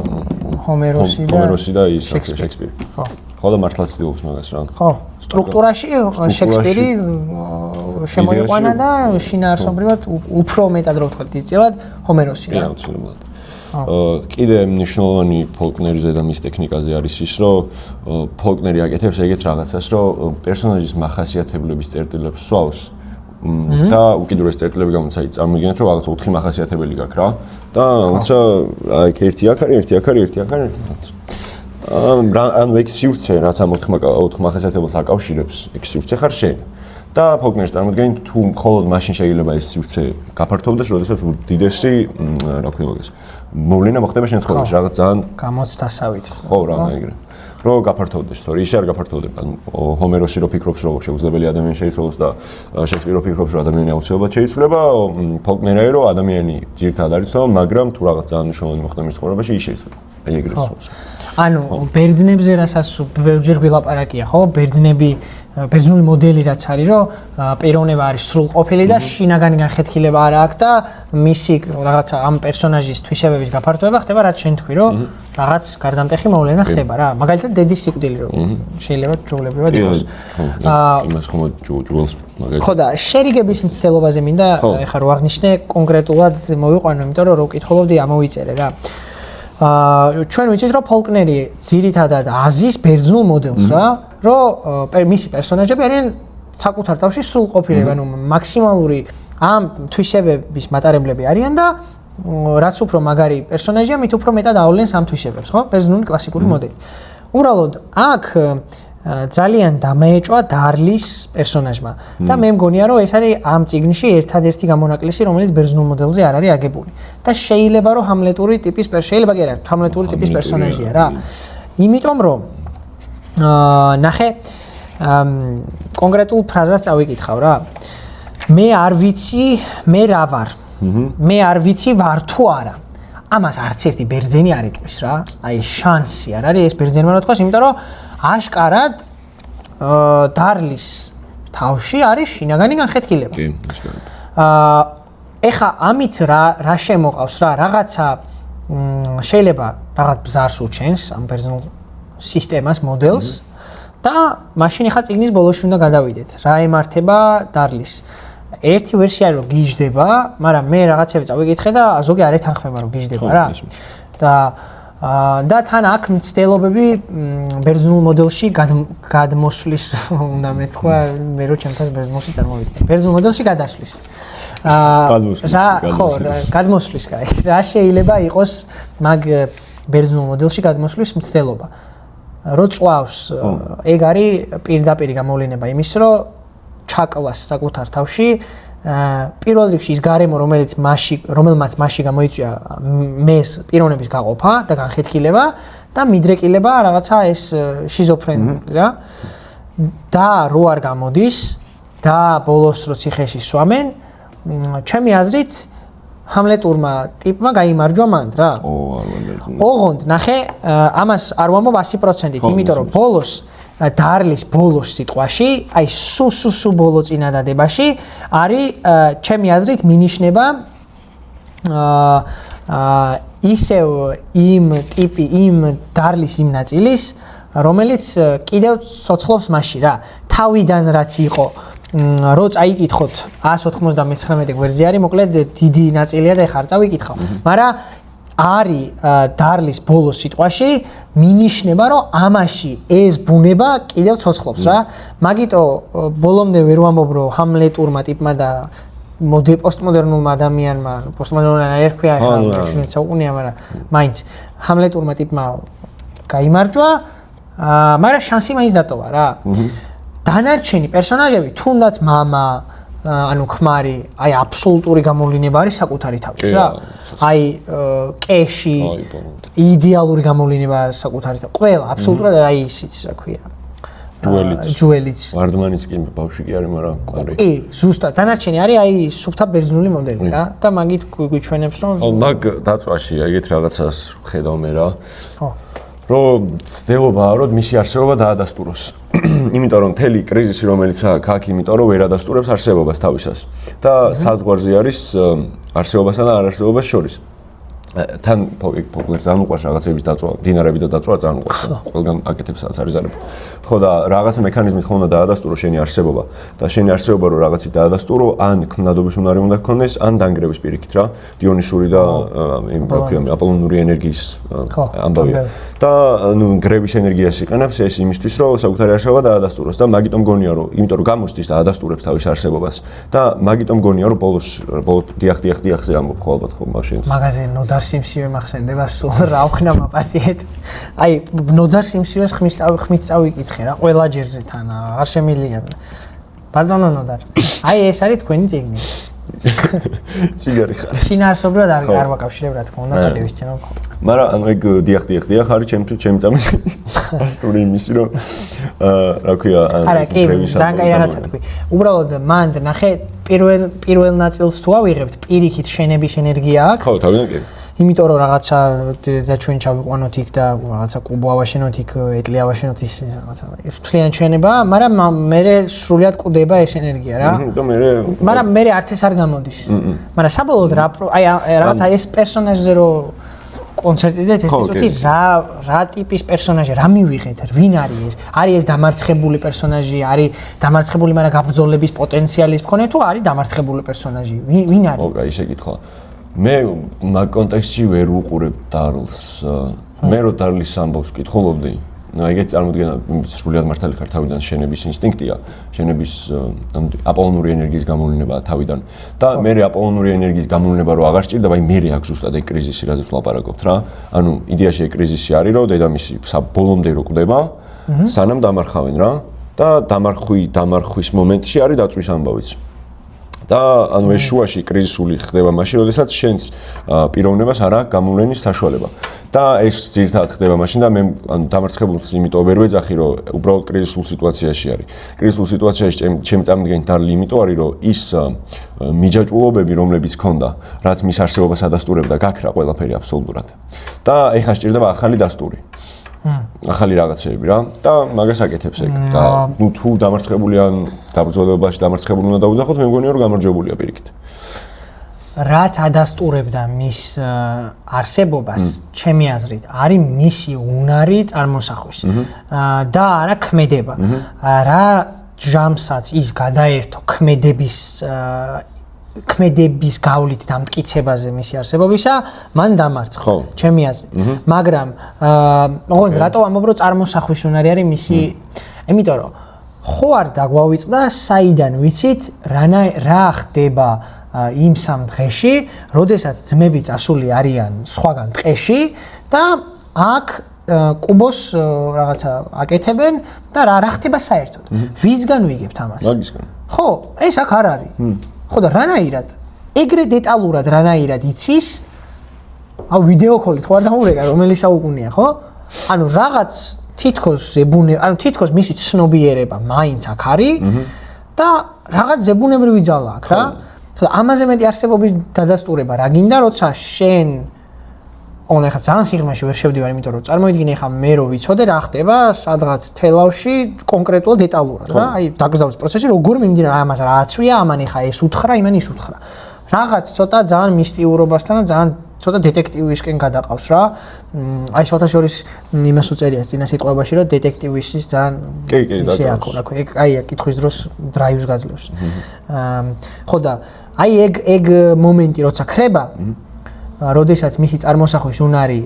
ჰომეროსი და ის შექსპირი. ხო. ხო და მართლაც ცდილობს მაგას რა. ხო. სტრუქტურაში შექსპირი შემოიყვანა და შინაარსობრივად უფრო მეტად რო ვთქვა დიზელად ჰომეროსი რა. აუცილებლად. კიდე მნიშვნელოვანი ფოლკნერიზე და მის ტექნიკაზე არის ის, რომ ფოლკნერი აკეთებს ეგეთ რაღაცას, რომ პერსონაჟის მახასიათებლების წერტილებს სვავს და უკიდურეს წერტილები გამოცა წარმოგიდგენთ რომ რაღაც 4 მახასიათებელი გაქვს რა და თუმცა აი ერთი აქ არის ერთი აქ არის ერთი აქ არის ანუ ეგ სივრცე რაც ამ 4 მახასიათებელს აკავშირებს ეგ სივრცე ხარ შენ და ფოლკნერს წარმოდგენით თუ მხოლოდ მაშინ შეიძლება ეს სივრცე გაფართოვდეს როდესაც უდიდესი რა ქვია მაგას მოვლენა მოხდება შენ ცხოვრებაში რაღაც ძალიან გამოცდასავით ხო რა ეგრე რო გაფართოვდეს, თორე ისე არ გაფართოვდება. ჰომეროსი რო ფიქრობს, რომ შეუძლებელი ადამიანი შეიცვალოს და შექსპირო ფიქრობს, რომ ადამიანი აუცილებლად შეიცვლება, ფოლკნერი რომ ადამიანი ძირთად არის ცნობილი, მაგრამ თუ რაღაც ძალიან მნიშვნელოვანი მოხდება მის ცხოვრებაში, ის შეიცვლება. აი ეგრე სწორს. ანუ ბერძნებზე რასაც ბევრჯერ ვილაპარაკია, ხო? ბერძნული მოდელი რაც არის, რომ პიროვნება არის სრულყოფილი და შინაგანი განხეთქილება არ აქვს და მისი რაღაცა ამ პერსონაჟის თვისებების გაფართოება ხდება, რაც შენ თქვი, რომ რაღაც გარდამტეხი მოვლენა ხდება რა. მაგალითად დედის სიკვდილი რომ შეიძლება ჯობლებრივად იყოს. იმას ხომ ჯუველს მაგალითად. ხო და შერიგების მცდელობაზე მინდა ეხლა რო აღნიშნე კონკრეტულად მოვიყვანო, იმიტომ რომ რო ვკითხულობდი ამოვიწერე რა. ჩვენ ვიცით რომ ფოლკნერი ძირითადად აზის ბერძნულ მოდელს რა, რომ მისი პერსონაჟები არიან საკუთარ თავში სრულყოფილები, ანუ მაქსიმალური ამ თვისებების მატარებლები არიან და რაც უფრო მაგარი პერსონაჟია, მით უფრო მეტად ავლენს ამ თვისებებს, ხო? ბერძნული კლასიკური მოდელი. უბრალოდ აქ ძალიან დამეეჭვა დარლის პერსონაჟმა და მე მგონია რომ ეს არის ამ წიგნში ერთადერთი გამონაკლისი რომელიც ბერძნულ მოდელზე არ არის აგებული და შეიძლება რომ ჰამლეტური ტიპის შეიძლება კი არა ჰამლეტური ტიპის პერსონაჟია რა იმიტომ რომ ნახე კონკრეტულ ფრაზას წავიკითხავ რა მე არ ვიცი მე რა ვარ მე არ ვიცი ვარ თუ არა ამას არც ერთი ბერძენი არ იტყვის რა აი შანსი არ არის ეს ბერძენმა რა თქვას იმიტომ რომ აშკარად დარლის თავში არის შინაგანი განხეთქილება. კი, აშკარად. ეხა ამით რა შემოყავს რა რაღაცა შეიძლება რაღაც ბზარს უჩენს ამ ბერძნულ სისტემას მოდელს და მაშინ ეხა წიგნის ბოლოში უნდა გადავიდეთ. რა ემართება დარლის. ერთი ვერსია რომ გიждდება, მაგრამ მე რაღაცები წავიკითხე და ზოგი არ ეთანხმება რომ გიждდება რა. და თან აქ მცდელობები ბერძნულ მოდელში გადმოსვლის უნდა მეთქვა მე რო ჩემთან ბერძნულში წარმოვიდგინე ბერძნულ მოდელში გადასვლის გადმოსვლის რა შეიძლება იყოს მაგ ბერძნულ მოდელში გადმოსვლის მცდელობა რო წვავს ეგ არის პირდაპირი გამოვლენა იმის რომ ჩაკლას საკუთარ თავში პირველ რიგში ის გარემო რომელმაც მასში გამოიწვია მეს პიროვნების გაყოფა და განხეთქილება და მიდრეკილება რაღაცა ეს შიზოფრენი რა და რო არ გამოდის და ბოლოს რო ციხეში სვამენ ჩემი აზრით ჰამლეტურმა ტიპმა გაიმარჯვა მანდ რა ოღონდ ნახე ამას არ ვამბობ 100%-ით იმიტომ რომ ბოლოს დარლის ბოლოს სიტყვაში, აი სუ ბოლო წინადადებაში არის ჩემი აზრით მინიშნება ისევ იმ ტიპი იმ დარლის იმ ნაწილის, რომელიც კიდევ ცოცხლობს მასში რა. თავიდან რაც იყო რო წაიკითხოთ 199 გვერდზე არის, მოკლედ დიდი ნაწილია და ეხლა არ წავიკითხავ. მაგრამ არის დარლის ბოლოს სიტყვაში მინიშნება რომ ამაში ეს ბუნება კიდევ ცოცხლობს რა მაგიტო ბოლომდე ვერ ვამბობ რომ ჰამლეტურმა ტიპმა და პოსტმოდერნულმა ადამიანმა პოსტმოდერნული არ ერქვია ახლა ჩვენც საუკუნეა მაგრამ მაინც ჰამლეტურმა ტიპმა გაიმარჯვა მაგრამ შანსი მაინც დატოვა რა დანარჩენი პერსონაჟები თუნდაც მამა ანუ ქმარი, აი აბსოლუტური გამოვლენა არის საკუთარი თავში რა. აი კეში იდეალური გამოვლენა არის საკუთარი თავში. ყველა აბსოლუტურად აი ისიც რა ქვია. ჯუელიც. ვარდმანის კი ბავშვი კი არის, მაგრამ არის. კი, ზუსტად. დანარჩენი არის აი სუფთა ბერძნული მოდელი რა და მაგით გვიჩვენებს რომ მაგ დაწვაში ეგეთ რაღაცას ხედავ მე რა. ხო. რომ ცდილობაა რომ მისი არსებობა დაადასტუროს. იმიტომ რომ მთელი კრიზისი რომელიც აქ იმიტომ რომ ვერ ადასტურებს არსებობას თავისას და საზღვარზე არის არსებობასა და არარსებობას შორის. თან ფოლკლერს ძალიან უყვარს რაღაცების დაწვა, დინარები და დაწვა ძალიან უყვარს. ყველგან აკეთებს სადაც არის ზარები. ხო და რაღაცა მექანიზმით ხომ უნდა დაადასტურო შენი არსებობა და შენი არსებობა რო რაღაცით დაადასტურო, ან ქმნადობის უნარი უნდა გქონდეს, ან დანგრევის პირიქით რა. დიონისური და იმ აპოლონური ენერგიის ამბავია. და ნუ გრევის ენერგიას იყენებს ეს იმისთვის, რომ საკუთარი არსებობა დაადასტუროს და მაგიტომ გონია რომ იმიტომ რომ გამოსდის და ადასტურებს თავის არსებობას და მაგიტომ გონია რომ ბოლოს დიახზე ამბობ ხო ალბათ ხო მაშინ მაგაზე ნოდარ სიმსივე მახსენდება სულ რა ვქნა მაპატიეთ აი ნოდარ სიმსივეს ხმით წავიკითხე რა ყველა ჯერზე თან არ შემილია პარდონო ნოდარ აი ეს არის თქვენი წიგნი ციგარი ხარ შინაარსობრივად არ ვაკავშირებ რა თქმა უნდა კატევის ცემა ხო მაგრამ ანუ ეგ დიახ არის ჩემი წამი ასტური იმისი რომ რა ქვია არა კი ძალიან კაი რაღაცა თქვი უბრალოდ მანდ ნახე პირველ ნაწილს თუ ავიღებთ პირიქით შენების ენერგია აქვს ხო თავიდან კი იმიტომ რომ რაღაცა და ჩვენ ჩავიყვანოთ იქ და რაღაცა კუბო ავაშენოთ იქ ეტლი ავაშენოთ ის რაღაცა ფლიან ჩვენება მაგრამ მე სრულიად კვდება ეს ენერგია რა მაგრამ მე არც ეს არ გამოდის მაგრამ საბოლოოდ აი რაღაცა ეს პერსონაჟზე რო კონცერტი და ეს თვითი რა ტიპის პერსონაჟია რა მივიღეთ ვინ არის ეს დამარცხებული პერსონაჟი არის დამარცხებული მაგრამ გაბრძოლების პოტენციალის მქონე თუ არის დამარცხებული პერსონაჟი ვინ არის ო კაი შეკითხვა მე მაგ კონტექსტში ვერ უყურებ დარლს მე რო დარლის ამბავს ვკითხულობდი ну ეგეც წარმოდგენა სრულიად მართალი ხარ თავიდან შენების ინსტინქტია შენების აპოლონური ენერგიის გამოვლენა თავიდან და მე აპოლონური ენერგიის გამოვლენა რო აღარ სჭირდება აი მე აქვს ზუსტად ეგ კრიზისი რაზეც ვლაპარაკობთ რა ანუ იდეაში ეგ კრიზისი არის რომ დედამისი ბოლომდე რო კვდება სანამ დამარხავენ რა და დამარხვის მომენტში არის დაწვის ამბავიც და ანუ ეს შუაში კრიზისული ხდება მაშინ, როდესაც შენს პიროვნებას არ აქვს გამოვლენის საშუალება. და ეს ძირითადად ხდება მაშინ და მე ანუ დამარცხებულს იმიტომ ვერ ვეძახი, რომ უბრალოდ კრიზისულ სიტუაციაში არის. კრიზისულ სიტუაციაში ჩემი წარმოდგენით არის იმიტომ არის, რომ ის მიჯაჭვულობები, რომლებიც ქონდა, რაც მის არსებობას ადასტურებდა, გაქრა ყველაფერი აბსოლუტურად. და ეხლა სჭირდება ახალი დასტური. ახალი რაღაცები რა და მაგას აკეთებს ეგ და ნუ თუ დამარცხებული ან გაბრძოლებაში დამარცხებული უნდა დაუძახოთ მე მგონია რომ გამარჯვებულია პირიქით რაც ადასტურებდა მის არსებობას ჩემი აზრით არის მისი უნარი წარმოსახვის და არა ქმედება რა ჯამსაც ის გადაერთო ქმედების გავლით დამტკიცებაზე მისი არსებობისა, მან დამარცხა. ჩემი აზრით. მაგრამ ოღონდ რატო ამბობ რომ წარმოსახვის უნარი არის მისი, იმიტომ რომ ხო არ დაგვავიწყდა საიდან ვიცით რა ხდება იმ სამ დღეში, როდესაც ძმები წასული არიან სხვაგან ტყეში და აქ კუბოს რაღაცა აკეთებენ და რა ხდება საერთოდ. ვისგან ვიგებთ ამას? მაგისგან. ხო, ეს აქ არ არის. ხო და რანაირად ეგრე დეტალურად რანაირად იცის აუ ვიდეო კოლით ხო არ დამურეკა რომელი საუკუნეა ხო ანუ რაღაც თითქოს ზებუნე ანუ თითქოს მისი ცნობიერება მაინც აქ არის და რაღაც ზებუნებრივი ძალა აქვს რა ხო ამაზე მეტი არსებობის დადასტურება რა გინდა როცა შენ ოღონდ ახლა ძალიან სიღრმეში ვერ შევდივარ იმიტომ რომ წარმოიდგინე ახლა მე რო ვიცოდე რა ხდება სადღაც თელავში კონკრეტულად დეტალურად რა აი დაგზავნის პროცესი როგორ მიმდინარეობს ამას რა აცვია ამან ახლა ეს უთხრა იმან ის უთხრა რაღაც ცოტა ძალიან მისტიურობასთან და ძალიან ცოტა დეტექტივისკენ გადაყავს რა აი შოთაშორის იმას უწერიას წინა სიტყვებაში რომ დეტექტივის ძალიან ისე აქ რა ქვია აი კითხვის დროს დრაივს გაძლევს ხო და აი ეგ მომენტი როცა ხდება როდესაც მისი წარმოსახვის უნარი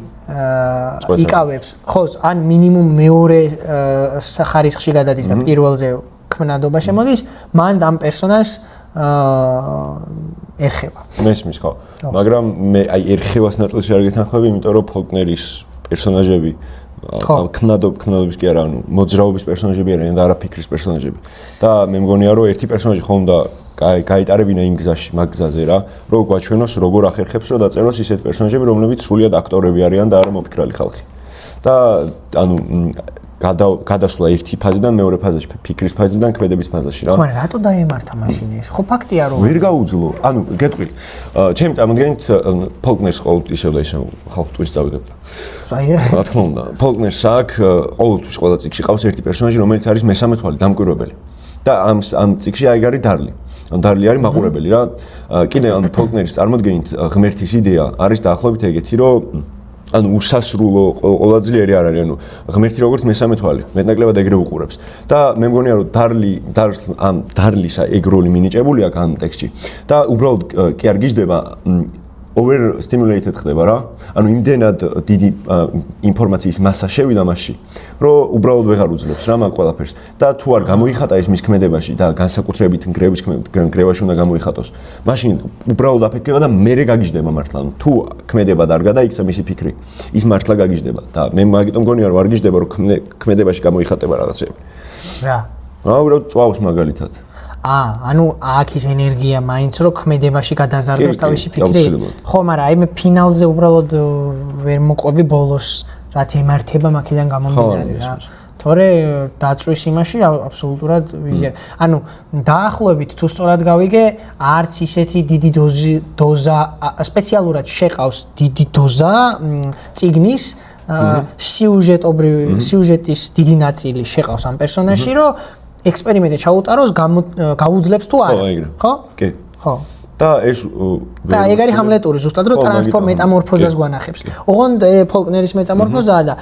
იკავებს ხო ან მინიმუმ მეორე ხარისხში გადადის და პირველზე ქმნადობა შემოდის მან ამ პერსონაჟს ერხება მესმის ხო მაგრამ მე აი ერხევას ნაწილში არ გეთანხმები იმიტომ რომ ფოლკნერის პერსონაჟები ქმნადობის კი არა ანუ მოძრაობის პერსონაჟები არიან და არა ფიქრის პერსონაჟები და მე მგონია რომ ერთი პერსონაჟი ხომ და გაიტარებინა იმ გზაში, მაგ გზაზე რა, რომ გვაჩვენოს როგორ ახერხებს რომ დაწეროს ისეთ პერსონაჟები, რომლებიც სრულიად აქტორები არიან და არა მოფიქრალი ხალხი. და ანუ გადასვლა ერთი ფაზიდან მეორე ფაზაში, ფიქრის ფაზიდან ქმედების ფაზაში რა. ხო, მაგრამ რატო დაემართა მაშინ ეს? ხო ფაქტია რომ ვერ გაუძლო. ანუ გეტყვი. ჩემი წარმოდგენით ფოლკნერს ყოველთვის ისევ და ისევ ხალხთვის წავიდებ. აი, რა თქმა უნდა, ფოლკნერს აქვს ყოველთვის ყველა წიგში ყავს ერთი პერსონაჟი, რომელიც არის მესამე თვალი, დამკვირვებელი. და ამ წიგში აი არის დარლი. ან დარლი არის მაყურებელი რა. კიდე ამ ფოლკნერის წარმოდგენით ღმერთის იდეა არის დაახლოებით ეგეთი, რომ ანუ უსასრულო ყოველძლიერი არ არის, ანუ ღმერთი როგორც მესამე თვალი, მეტნაკლებად ეგრე უყურებს. და მე მგონია რომ დარლისა ეგ როლი მინიჭებული აქვს ამ ტექსტში. და უბრალოდ კი არ გიждდება over stimulated ხდება რა. ანუ იმდენად დიდი ინფორმაციის მასა შევიდა მასში, რომ უბრალოდ ვეღარ უძლებს რა მაგ ყველაფერს. და თუ არ გამოიხატა ეს მის ქმედებაში და განსაკუთრებით ნგრევაში უნდა გამოიხატოს, მაშინ უბრალოდ აფეთქება და მერე გაგიждდება მართლა. ანუ თუ ქმედება არ გადაიქცა მისი ფიქრი, ის მართლა გაგიждდება და მე მაგიტომ მგონია რომ არ გიждდება რომ ქმედებაში გამოიხატება რაღაცები. რა. უბრალოდ წვავს მაგალითად. ანუ აქ ის ენერგია მაინც რო ქმედებაში გადაზარდოს თავისი ფიქრი. ხო, მაგრამ აი მე ფინალზე უბრალოდ ვერ მოყვები ბოლოს, რაც ემართება მაქედან გამომდინარე რა. თორე დაწვის იმაში აბსოლუტურად ვიზიარ. ანუ დაახლოებით თუ სწორად გავიგე, არც ისეთი დიდი დოზა სპეციალურად შეყავს დიდი დოზა წიგნის სიუჟეტის დიდი ნაწილი შეყავს ამ პერსონაჟში, რომ ექსპერიმენტი ჩაუტაროს, გაუძლებს თუ არა. ხო? კი. ხო. და ეს და ეგ არის ჰამლეტური ზუსტად რომ მეტამორფოზას გვანახებს. ოღონდ ფოლკნერის მეტამორფოზაა და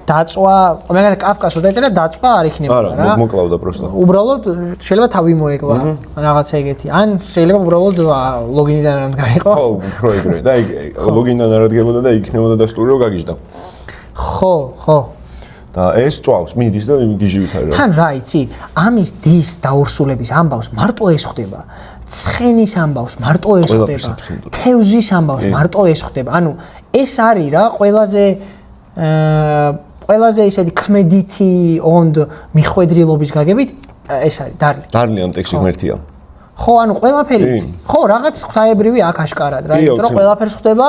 დაწვა, მაგალითად კაფკას რო დაეწერა დაწვა არ იქნება რა. არა, მოკლავდა პროსტა. უბრალოდ შეიძლება თავი მოეკლა რაღაცა ეგეთი. ან შეიძლება უბრალოდ ლოგინიდან არ გამიყო. ხო, უფრო ეგრე. და ლოგინიდან არ ადგებოდა და იქნებოდა დასტური რომ გაგიждდა. ხო, ხო. და ეს წვავს მიდის და გიჟივით არის. თან რა იცი, ამის დის დაურსულების ამბავს მარტო ეს ხდება. ცხენის ამბავს მარტო ეს ხდება. თევზის ამბავს მარტო ეს ხდება. ანუ ეს არის რა ყველაზე ისეთი ქმედითი ოღონდ მიხვედრილობის გაგებით ეს არის დარლი. დარლი ამ ტექსტში ღმერთია. ხო, ანუ ყველაფერი იცი. ხო, რაღაც ღვთაებრივი აქ აშკარად რა, იმიტომ რომ ყველაფერს ხდება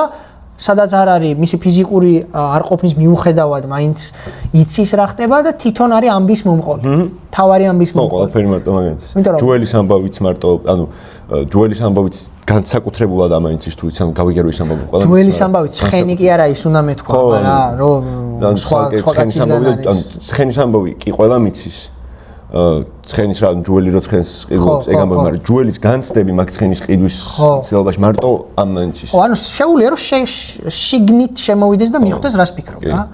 სადაც არ არის მისი ფიზიკური არ ყოფნის მიუხედავად მაინც იცის რა ხდება და თვითონ არის ამბის მომყოლი. თავარი ამბის მომყოლი. ხო, ყველაფერი მარტო მაგენიც. ჯუელის ამბავიც მარტო, ანუ ჯუელის ამბავიც განსაკუთრებულად ამაინცის თუ იცი, ანუ გავიგერო ის ამბავი ყველა. ჯუელის ამბავიც ცხენი კი არა ის უნდა მეთქვა, რა, რომ სხვა კაცისგან არის. ცხენის ამბავი კი ყველა მიცის. ცხენის რა ჯუელი რო ცხენს ყიდულობს ეგ ამბავი, მაგრამ ჯუელის განცდები მაგ ცხენის ყიდვის ცდილობაში მარტო ამაინცის. ხო, ანუ შეუძლია რომ შიგნით შემოვიდეს და მიხვდეს რას ფიქრობ, რა.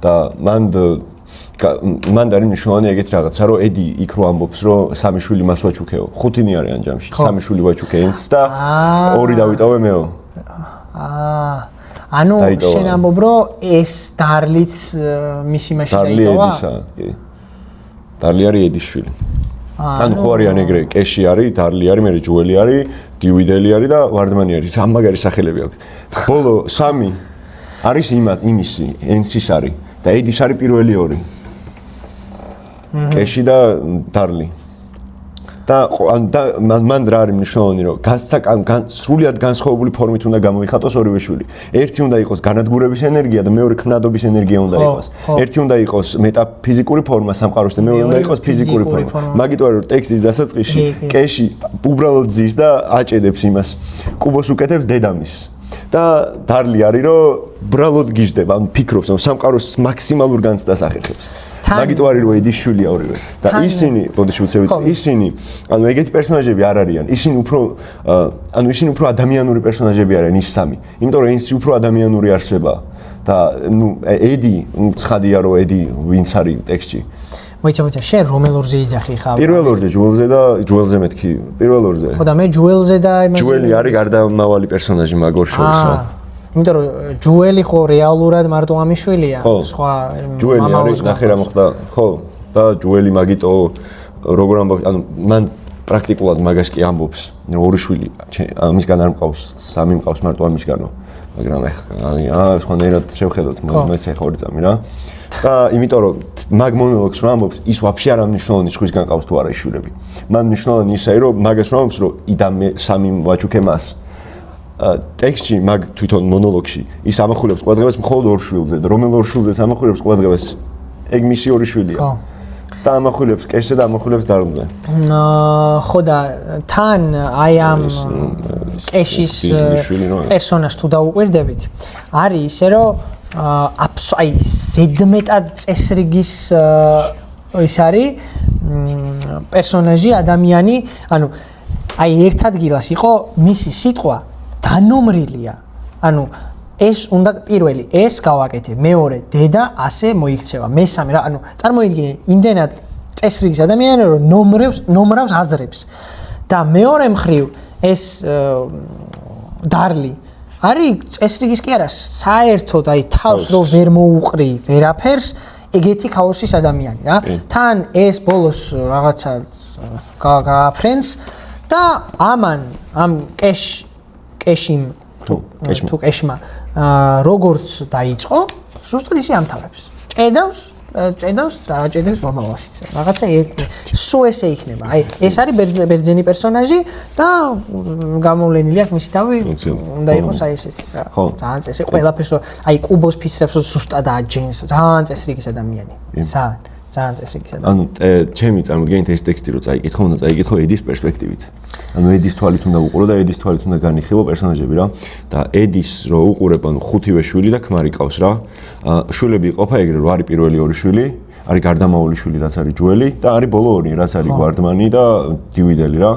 და მან არის მნიშვნელოვანი ეგეთი რაღაცა, რომ ედი იქ რო ამბობს, რომ სამი შვილი მას ვაჩუქეო. ხუთინი არის ამ ჯამში. სამი შვილი ვაჩუქე ენს და ორი დავიტოვე მეო. ანუ შენ ამბობ, რომ ეს დარლიც მისი მაშინ დაიტოვა? კი. დარლი არის ედის შვილი. ანუ ხო არიან ეგრე, კეში არის, დარლი არის, მერე ჯუელი არის, დივიდელი არის და ვარდმანი არის. რა მაგარი სახელები აქვს. ბოლო სამი არის იმისი, ენსის არის და ედის არის პირველი ორი. კეში და დარლი. და მან რა არის მნიშვნელოვანი, რომ სრულიად განსხვავებული ფორმით უნდა გამოიხატოს ორივე შვილი. ერთი უნდა იყოს განადგურების ენერგია და მეორე ქმნადობის ენერგია უნდა იყოს. ერთი უნდა იყოს მეტაფიზიკური ფორმა სამყაროს და მეორე უნდა იყოს ფიზიკური ფორმა. მაგიტო რომ ტექსტის დასაწყისში კეში უბრალოდ ზის და აჭედებს იმას. კუბოს უკეთებს დედამისს. და დარლი არის რომ ბრალოდ გიждდება, ანუ ფიქრობს, რომ სამყაროს მაქსიმალურ განცდას ახერხებს. მაგიტო არის რომ ედის შვილი ავრივე. და ისინი, ბოდიში უცევით, ისინი, ანუ ეგეთი პერსონაჟები არ არიან. ისინი უფრო ადამიანური პერსონაჟები არიან ის სამი. იმიტომ რომ ის უფრო ადამიანური არსებაა. და ედი, ცხადია რომ ედი ვინც არის ტექსტში. მოიცა, შენ რომელ ორზე იძახი ხარ? პირველ ორზე ჯუელზე და ჯუელზე მეთქი. პირველ ორზე. ხო და მე ჯუელზე და იმაზე. ჯუელი არის გარდამავალი პერსონაჟი მაგ ორ შორის. იმიტომ რომ ჯუელი ხო რეალურად მარტო ამის შვილია, სხვა ჯუელი არის ნახე რა მოხდა. ხო, და ჯუელი მაგიტო როგორ ამბობს, ანუ მან პრაქტიკულად მაგას კი ამბობს, ორი შვილი ამისგან არ მყავს, სამი მყავს მარტო ამისგანო. მაგრამ ახლა სხვანაირად შევხედოთ, მეც ახლა ორი წამი რა. და იმიტომ რომ მაგ მონოლოგს რა ამბობს, ის ვაფშე არ ამნიშნულოვანი სხვისგან ყავს თუ არა შვილები. მან მნიშვნელოვანი ისაა, რომ მაგას რა ამბობს, რომ იდამ სამი ვაჩუქე მას. ტექსტში მაგ თვითონ მონოლოგში ის ამახვილებს ყველგებას მხოლოდ ორ შვილზე და რომელ ორ შვილზეც ამახვილებს ყველგებას ეგ მისი ორი შვილია. ხო. და ამახვილებს კეშზე და ამახვილებს დარლზე. ხო და თან აი ამ კეშის პერსონაჟს თუ დაუყვირდებით, არის ისე რომ აი ზედმეტად წესრიგის ის არის პერსონაჟი ადამიანი, ანუ აი ერთ ადგილას იყო მისი სიტყვა დანომრილია. ანუ ეს უნდა პირველი ეს გავაკეთე, მეორე დედა ასე მოიქცევა, მესამე რა, ანუ წარმოიდგინე იმდენად წესრიგის ადამიანი რომ ნომრავს აზრებს და მეორე მხრივ ეს დარლი არის წესრიგის კი არა, საერთოდ აი თავს რო ვერ მოუყრი ვერაფერს, ეგეთი ქაოსის ადამიანი რა. თან ეს ბოლოს რაღაცა გააფრენს და ამ კეშიმ თუ კეშმა როგორც დაიწყო, ზუსტად ისე ამთავრებს. ჭედავს და ჭედავს მომავალშიც. რაღაცა სულ ესე იქნება. აი ეს არის ბერძენი პერსონაჟი და გამოვლენილი აქვს მისი თავი, უნდა იყოს აი ესეთი რა. ძალიან წესი ყველაფერს აი კუბოს ფისრებს ზუსტად აჯენს, ძალიან წესრიგის ადამიანი. ძალიან წესრიგის ადამიანი. ანუ ჩემი წარმოგიდგენთ ეს ტექსტი რო წაიკითხო, უნდა წაიკითხო ედის პერსპექტივით. ანუ ედის თვალით უნდა უყურო და ედის თვალით უნდა განიხილო პერსონაჟები რა. და ედის რო უყურებ, ანუ ხუთივე შვილი და ქმარი ყავს რა. შვილები იყოფა ეგრე რომ არის პირველი ორი შვილი, არის გარდამავალი შვილი, რაც არის ჯუელი და არის ბოლო ორი, რაც არის ვარდმანი და დივიდელი რა.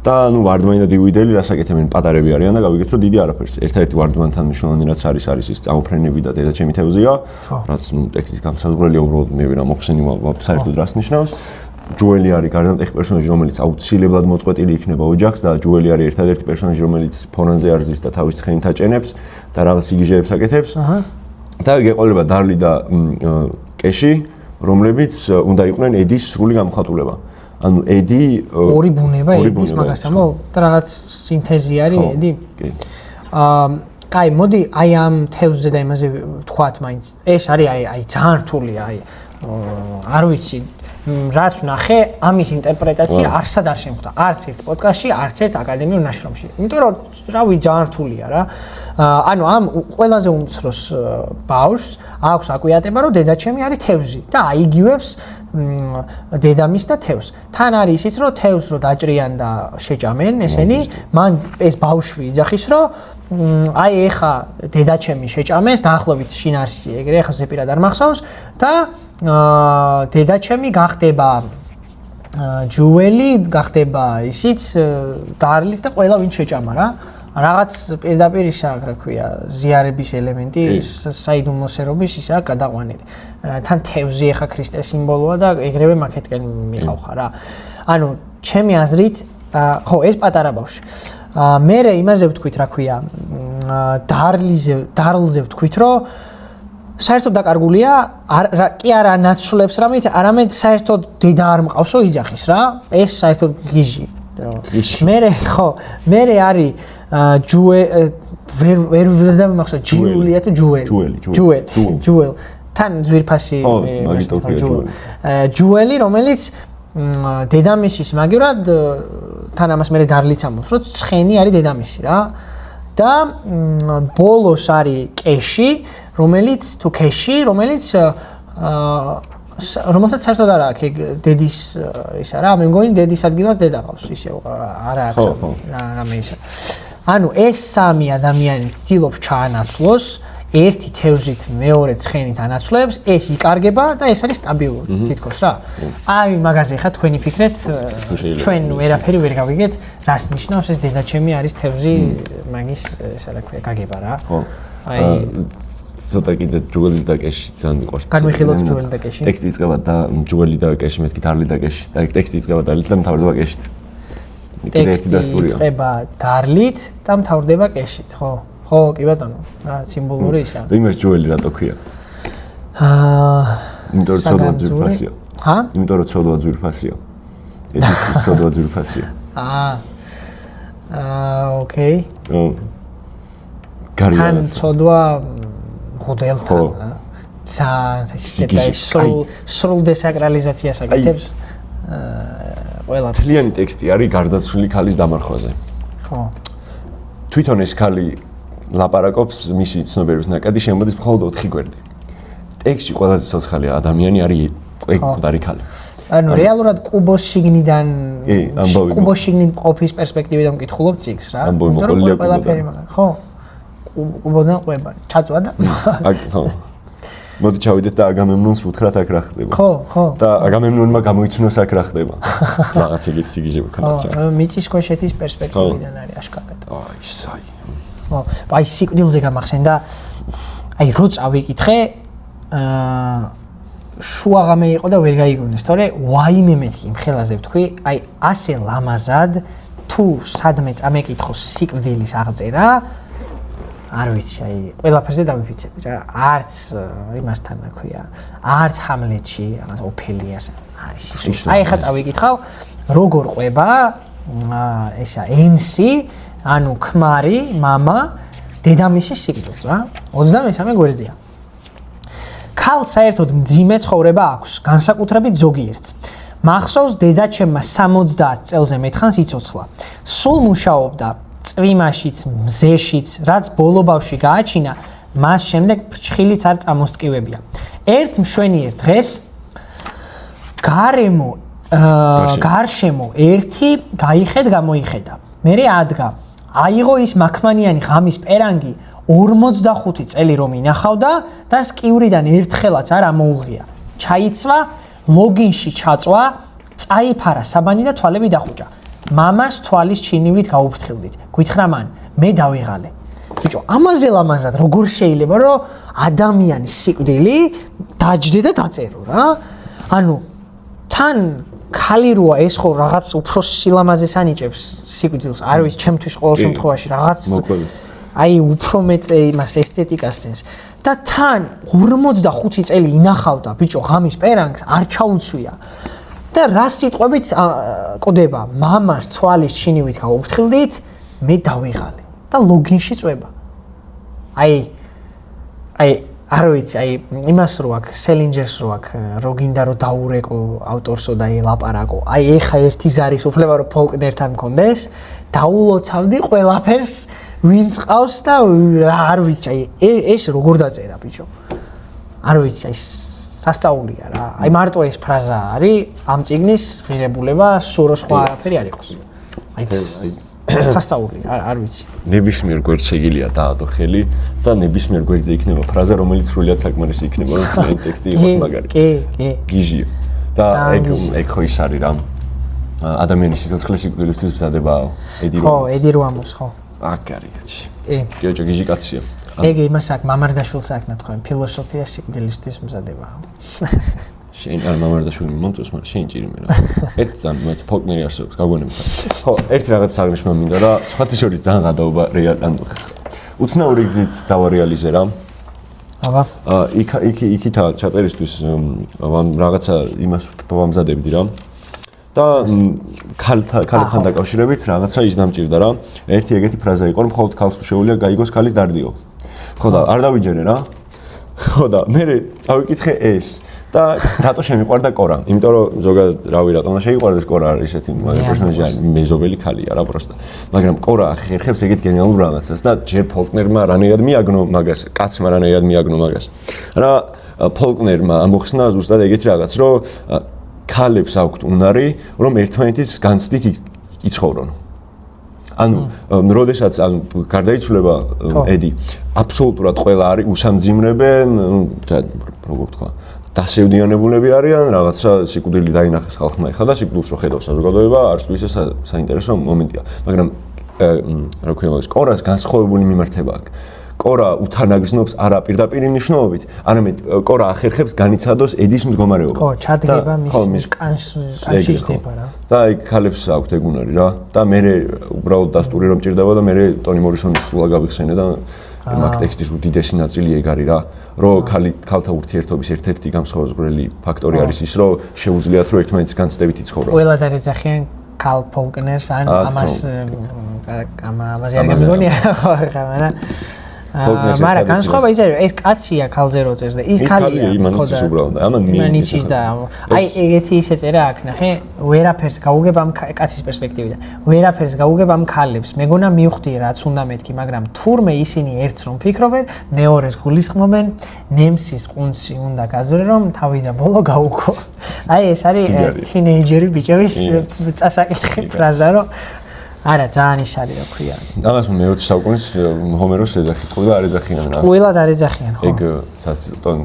და ანუ ვარდმანი და დივიდელი რას აკეთებენ? პატარები არიან და გავიგეთ რომ დიდი არაფერს. ერთადერთი ვარდმანთან მნიშვნელოვანი რაც არის ის წამოფრენები და დედაჩემი თევზია, რაც ნუ ტექსტის გამსაზღვრელია უბრალოდ მე ვირა მოხსენი საერთოდ რას ნიშნავს. ჯუელი არის გარდამტეხი პერსონაჟი, რომელიც აუცილებლად მოწყვეტილი იქნება ოჯახს და ჯუელი არის ერთადერთი პერსონაჟი, რომელიც ფონანზე არზის და თავის ცხენით აჭენებს და რაღაც იგიჟეებს აკეთებს. და გეყოლება დარლი და კეში, რომლებიც უნდა იყვნენ ედის სრული გამხატულება. ანუ ედი ორი ბუნება ედის მაგასამო და რაღაც სინთეზი არის ედი. კაი, მოდი აი ამ თევზზე და იმაზე ვთქვათ მაინც. ეს არის აი ძალიან რთულია, აი არ ვიცი რაც ვნახე, ამის ინტერპრეტაცია არსად არ შემხვდა. არც ერთ პოდკასტში, არც ერთ აკადემიურ ნაშრომში. იმიტომ რომ რავი ძალიან რთულია რა. ანუ ამ ყველაზე უმცროს ბავშვს აქვს აკვიატება, რომ დედაჩემი არის თევზი და აიგივებს დედამის და თევზს. თან არის ისიც, რომ თევზს რო დაჭრიან და შეჭამენ ესენი, მან ეს ბავშვი იძახის, რომ აი ეხა დედაჩემი შეჭამეს, დაახლოებით შინაარსი ეგრე, ეხა ზეპირად არ მახსოვს და დედაჩემი გახდება ჯუელი, გახდება ისიც დარლის და ყველა ვინ შეჭამა რა. რაღაც პირდაპირ ისა რა ქვია, ზიარების ელემენტი, საიდუმლოსერობის ისა გადაყვანილი. თან თევზი ეხა ქრისტეს სიმბოლოა და ეგრევე მაკეთკენ მიყავხა რა. ანუ ჩემი აზრით, ხო, ეს პატარა ბავშვი. მე იმაზე ვთქვით, რა ქვია, დარლზე ვთქვით, რომ საერთოდ დაკარგულია, კი არა ნაცვლებს რამით, არამედ საერთოდ დედა არ მყავსო იძახის რა. ეს საერთოდ გიჟი. მე არის ვერ დამახსოვს ჯიულია თუ ჯუელი. თან ძვირფასი ჯუელი, რომელიც დედამისის მაგივრად თან ამას მე დარლიც ამბობს, რომ ცხენი არის დედამისი რა. და ბოლოს არის კეში, რომელიც რომელსაც საერთოდ არ აქვს დედის ისა რა, მე მგონი დედის ადგილას დედა ყავს ისე არა რამე ისა. ანუ ეს სამი ადამიანი ცდილობს ჩაანაცვლოს, ერთი თევზით, მეორე ცხენით ანაცვლებს, ეს იკარგება და ეს არის სტაბილური თითქოს რა. აი მაგაზე ხა თქვენი ფიქრეთ, ჩვენ ვერაფერი ვერ გავიგეთ, რას ნიშნავს ეს დედაჩემი არის თევზი, მაგის ესა რა ქვია, გაგება რა. აი ცოტა კიდე ჯუელი და კეში ძალიან მიყვარს. განვიხილოთ ჯუელი და კეში. ტექსტი იწყება და ჯუელი და კეში, მეთქი დარლი და კეში. და ტექსტი იწყება დარლით და მთავრდება კეშით. ტექსტი იწყება დარლით და მთავრდება კეშით, ხო? ხო, კი ბატონო. რა სიმბოლური ისა. და იმას ჯუელი რატო ქვია? იმიტომ რომ ცოდვა ძვირფასია. ჰა? იმიტომ რომ ცოდვა ძვირფასია. ეს ცოდვა ძვირფასია. ოკეი. თან ცოდვა ხოდელთან რა. სრულ დესაკრალიზაციას აკეთებს. ყველა თლიანი ტექსტი არის გარდაცვლილი ქალის დამარხვაზე. ხო. თვითონ ეს ქალი ლაპარაკობს მისი ცნობიერების ნაკადი შემოდის მხოლოდ 4 გვერდი. ტექსტში ყველაზე ცოცხალი ადამიანი არის მკვდარი ქალი. ანუ რეალურად კუბოს შიგნიდან კუბოს შიგნით ყოფის პერსპექტივიდან მკითხულობ წიგს რა. იმიტომ რომ ყველაფერი მაგარი, ხო? კუბოდან ყვება, ჩაწვა და ხო. მოდი ჩავიდეთ და აგამემნონს უთხრათ აქ რა ხდება. ხო. და აგამემნონმა გამოიცნოს აქ რა ხდება. რაღაც ეგეთი სიგიჟე ქონდათ რა. ხო, მიწისქვეშეთის პერსპექტივიდან არის აშკარად. აი, საი. ხო, აი სიკვდილზე გამახსენდა. აი რო წავიკითხე, შუაღამე იყო და ვერ გაიგონეს, თორე ვაიმე მეთქი იმ ხელაზე ვთქვი, აი ასე ლამაზად თუ სადმე წამეკითხოს სიკვდილის აღწერა, არ ვიცი, აი ყველაფერზე დავიფიცები რა. არც იმასთან აქვია, არც ჰამლეტში, რაღაც ოფელიას, აი ხა წავიკითხავ, როგორ ყვება ესა ენსი, ანუ ქმარი, მამა, დედამისის სიკვდილს რა. 23 გვერდზეა. ქალ საერთოდ მძიმე ცხოვრება აქვს, განსაკუთრებით ზოგიერთს. მახსოვს დედაჩემმა 70 წელზე მეტხანს იცოცხლა. სულ მუშაობდა წვიმაშიც, მზეშიც, რაც ბოლო ბავშვი გააჩინა, მას შემდეგ ფრჩხილიც არ წამოსტკივებია. ერთ მშვენიერ დღეს გარშემო ერთი გაიხედ გამოიხედა. მერე ადგა. აიღო ის მაქმანიანი ღამის პერანგი 45 წელი რომ ინახავდა და სკივრიდან ერთხელაც არ ამოუღია. ჩაიცვა, ლოგინში ჩაწვა, წაიფარა საბანი და თვალები დახუჭა. მამას თვალის ჩინივით გაუფრთხილდით. გითხრა მან, მე დავიღალე. ბიჭო, ამაზე ლამაზად როგორ შეიძლება რომ ადამიანის სიკვდილი დაჯდე და დაწერო რა? ანუ თან ქალი როა ეს ხო რაღაც უფრო სილამაზეს ანიჭებს სიკვდილს, არ ვიცი, ჩემთვის ყოველ შემთხვევაში რაღაც აი უფრო მეტ იმას ესთეტიკას წენს და თან 45 წელი ინახავდა ბიჭო ღამის პერანგს არ ჩაუცვია და რა სიტყვებით კვდება მამას თვალის ჩინივით გაუფრთხილდით მე დავიღალე და ლოგინში წვება აი არ ვიცი აი იმას რო აქ სელინჯერს რო აქ რო გინდა რომ დაურეკო ავტორსო და ელაპარაკო აი ეხა ერთი ზარის უფლება რომ ფოლკნერთან მქონდეს დაულოცავდი ყველაფერს ვინც ყავს და არ ვიცი აი ეს როგორ დაწერა ბიჭო არ ვიცი აი სასწაულია რა აი მარტო ეს ფრაზა არის ამ წიგნის ღირებულება სურო სხვა არაფერი არ იყოს აი სასწაულია არ ვიცი ნებისმიერ გვერდს შეგიძლია დაადო ხელი და ნებისმიერ გვერდზე იქნება ფრაზა რომელიც სრულიად საკმარისი იქნება რომ ტექსტი იყოს მაგარი კი გიჟია და ეგ ხო ის არის რა ადამიანის სიცოცხლის სიკვდილისთვის მზადებაა ედი რო ამბობს ხო აკარიაჩი კი გიოჯა გიჟი კაცია ეგ იმას აქ მამარდაშვილს აქ ნათქვენ ფილოსოფია სიკვდილისთვის მზადებაა შენ არ მამარდაშვილი მომწონს მაგრამ შენ ჭირიმე რა ერთ ძალიან მეც ფოლკნერი არსებობს გაგონებთ ხო ერთი რაღაც აღნიშნა მინდა რა სხვათა შორის ძალიან გადაობა რეალანდ უცნაური გზით დავარეალიზე რა აბა იქითა ჩაწერისთვის რაღაცა იმას ვამზადებდი რა და ქალთან დაკავშირებით რაღაცა ის დამჭირდა რა ერთი ეგეთი ფრაზა იყო რომ მხოლოდ ქალს შეუძლია გაიგოს ქალის დარდიო ხო და არ დავიჯერე რა ხო და მე წავიკითხე ეს და რატო შემიყვარდა კორა? იმიტომ რომ ზოგადად რავი რატომ შეიყვარდეს კორა არის ესეთი მაგარი პერსონაჟი არის მეზობელი ქალია რა პროსტა. მაგრამ კორა ხერხებს ეგეთ გენიალურ რაღაცას და ჯერ ფოლკნერმა რანაირად მიაგნო მაგას, კაცმა რანაირად მიაგნო მაგას. რა ფოლკნერმა ამოხსნა ზუსტად ეგეთი რაღაც, რომ ქალებს აქვთ უნარი, რომ ერთმანეთის განცდით იცხოვრონ. ანუ როდესაც გარდაიცვლება ედი, აბსოლუტურად ყველა არის უსამძიმრებენ, როგორ თქვა დასევდიანებულები არიან, რაღაცა სიკვდილი დაინახეს ხალხმა ეხლა და სიკვდილს რო ხედავს საზოგადოება, არც თუ ისე საინტერესო მომენტია. მაგრამ რა ქვია მაგას, კორას განსხვავებული მიმართება აქვს. კორა უთანაგრძნობს არა პირდაპირ მნიშვნელობით, არამედ კორა ახერხებს განიცადოს ედის მდგომარეობა. ხო, ჩადგება მის კანში ჯდება რა. და აი ქალებს აქვთ ეგ უნარი რა. და მე უბრალოდ დასტური რომ ჭირდება და მე ტონი მორისონის სულა გავიხსენე და მაგ ტექსტის უდიდესი ნაწილი ეგ არის რა. რომ ქალთა ურთიერთობის ერთ-ერთი განსხვავებული ფაქტორი არის ის, რომ შეუძლიათ რომ ერთმანეთის განცდებით იცხოვრონ. ყველად არ ეძახიან ქალ ფოლკნერს ან ამას არ გამიგონია ხო ხა მაგრამ მაგრამ განსხვავება ის არის ეს კაცია ქალზე რო წერს და ის ქალია იმანიც უბრალოდ ამან მიანიცის და აი ეგეთი ისე წერა აქ ნახე ვერაფერს გაუგებ ამ კაცის პერსპექტივიდან ვერაფერს გაუგებ ამ ქალებს მეგონა მივხვდი რაც უნდა მეთქი მაგრამ თურმე ისინი ერთს რომ ფიქრობენ მეორეს გულისხმობენ ნემსის ყუნცი უნდა გაზრდე რომ თავი და ბოლო გაუგო აი ეს არის თინეიჯერი ბიჭების წასაკითხი ფრაზა რომ არა, ძალიან ის არის, რა ქვია. ამას მე-20 საუკუნის ჰომეროს ეძახი, ტყუილა არ ეძახიან რა. ტყუილად არ ეძახიან, ხო? ეგ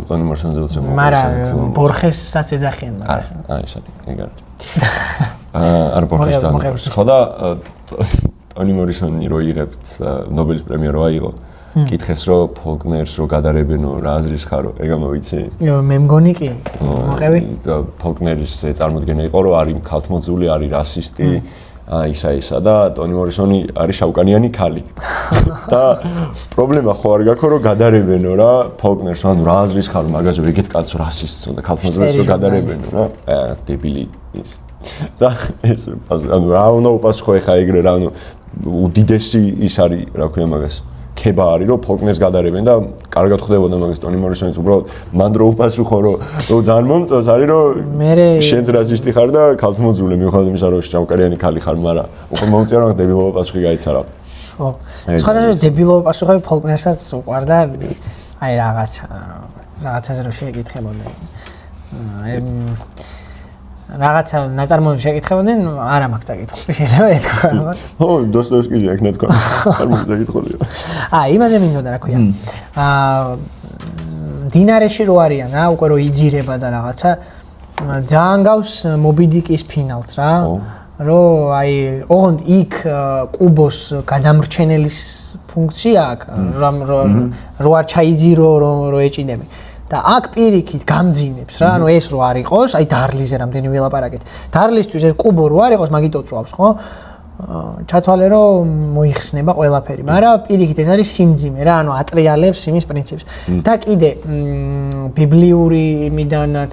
ტონი მორსონზე უცებ. მაგრამ ბორხესაც ეძახიან მაგას. ეს არის, ეგ არის. არ ბორხეს ძალიან. ხო და ტონი მორისონი რო იღებთ ნობელის პრემია რო აიღო, კითხეს რომ ფოლკნერს რო გადარებენო რა აზრის ხარო, ეგ ამოვიცი? მე მგონი კი. მოყევი? ფოლკნერის წარმოდგენა იყო რომ არის ქალთმოძული, არის რასისტი. ისა და ტონი მორისონი არის შავკანიანი ქალი. და პრობლემა ხო არ გაქვს რომ გადარებენო რა ფოლკნერს, ანუ რა აზრის ხარ მაგაზე ეგეთ კაცს რასისტს და ქალთმოძულს რო გადარებენო რა. დებილი ის. და ეს ანუ რა უნდა უპასუხო ხა ეგრე რა ანუ უდიდესი ის არის რა ქვია მაგას. ქება არის რომ ფოლკნერს გადარებენ და კარგად ხდებოდა მაგას ტონი მორისონის უბრალოდ მან რო უპასუხო რომ ძალიან მომწონს არის რომ შენც რასისტი ხარ და ქალთმოძულე მიუხედავად იმისა რომ შავკანიანი ქალი ხარ მაგრამ უკვე მომწია რომ დებილობა პასუხი გაიცარა. ხო. სხვადასხვა დებილობა პასუხები ფოლკნერსაც უყვარდა აი რაღაცაზე რომ შეეკითხებოდნენ. რაღაცა ნაწარმოებში შეკითხებოდნენ, არა მაქვს წაკითხული, შეიძლება ეთქვა. ხო, დოსტოევსკიზე აქ ნათქვა. არ მაქვს წაკითხული. იმაზე მინდოდა რა ქვია. დინარეში რო არიან რა, უკვე რო იძირება და რაღაცა ძალიან გავს მობიდიკის ფინალს რა. რომ აი ოღონდ იქ კუბოს გადამრჩენელის ფუნქცია აქვს, რო არ ჩაიძირო, რო ეჭინები. და აქ პირიქით გამძინებს რა, ანუ ეს რო არ იყოს, აი დარლიზე რამდენი ველაპარაკეთ. დარლისთვის ეს კუბო რო არ იყოს, მაგით ოწვავს, ხო? ჩათვალე რომ მოიხსნება ყველაფერი, მაგრამ პირიქით ეს არის სიმძიმე რა, ანუ ატრიალებს იმის პრინციპს. და კიდე ბიბლიური იმიდანაც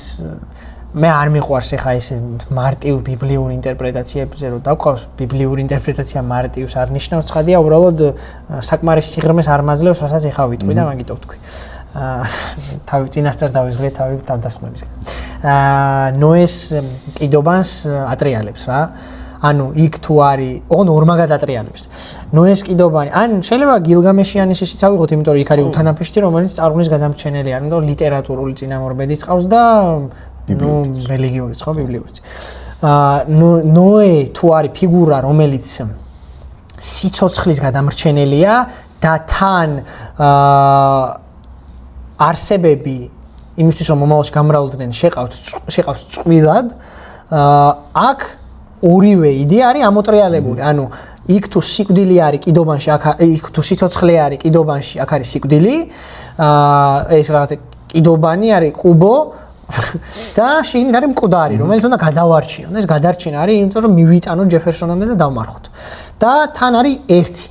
მე არ მიყვარს ახლა ეს მარტივ ბიბლიური ინტერპრეტაციებზე რომ დავყავს, ბიბლიური ინტერპრეტაცია მარტივს არ ნიშნავს, ცხადია, უბრალოდ საკმარის სიღრმეს არ მაძლევს, რასაც ახლა ვიტყვი და მაგით ვთქვი. თავი წინასწარ დავიზღვრე თავი თავდასხმებისგან. ნოეს კიდობანს ატრიალებს რა. ანუ იქ თუ არის, ოღონდ ორმაგად ატრიალებს. ნოეს კიდობანი, ან შეიძლება გილგამეშიანის ისიც ავიღოთ, იმიტომ რომ იქ არის უთანაფიშტი, რომელიც წარღვნის გადამრჩენელი არის, იმიტომ ლიტერატურული წინამორბედიც ყავს და ნუ რელიგიურიც ხო, ბიბლიურიც. ნოე თუ არის ფიგურა, რომელიც სიცოცხლის გადამრჩენელია და თან არსებები იმისთვის რომ მომავალში გამრავლდნენ შეყავს წყვილად აქ ორივე იდეა არის ამოტრიალებული. ანუ იქ თუ სიკვდილი არის კიდობანში, იქ თუ სიცოცხლე არის კიდობანში, აქ არის სიკვდილი. ეს რაღაცა კიდობანი არის კუბო და შიგნით არის მკვდარი, რომელიც უნდა გადავარჩიონ. ეს გადარჩენა არის იმიტომ რომ მივიტანოთ ჯეფერსონამდე და დავმარხოთ. და თან არის ერთი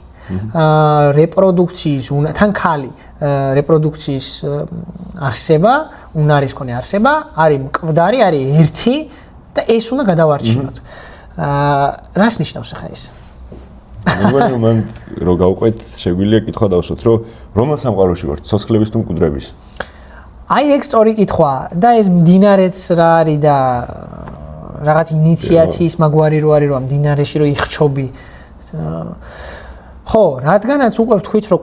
რეპროდუქციის თან ქალი რეპროდუქციის არსება, უნარის მქონე არსება, არის მკვდარი, არის ერთი და ეს უნდა გადავარჩინოთ. რას ნიშნავს ახლა ეს? მეგონი მან რო გავყვეთ, შეგვიძლია კითხვა დავსვათ, რომ რომელ სამყაროში ვართ, ცოცხლების თუ მკვდრების? აი ეგ სწორი კითხვა და ეს მდინარეც რა არის და რაღაც ინიციაციის მაგვარი რო არის, რომ ამ მდინარეში რო იხჩობი. ხო, რადგანაც უკვე ვთქვით, რომ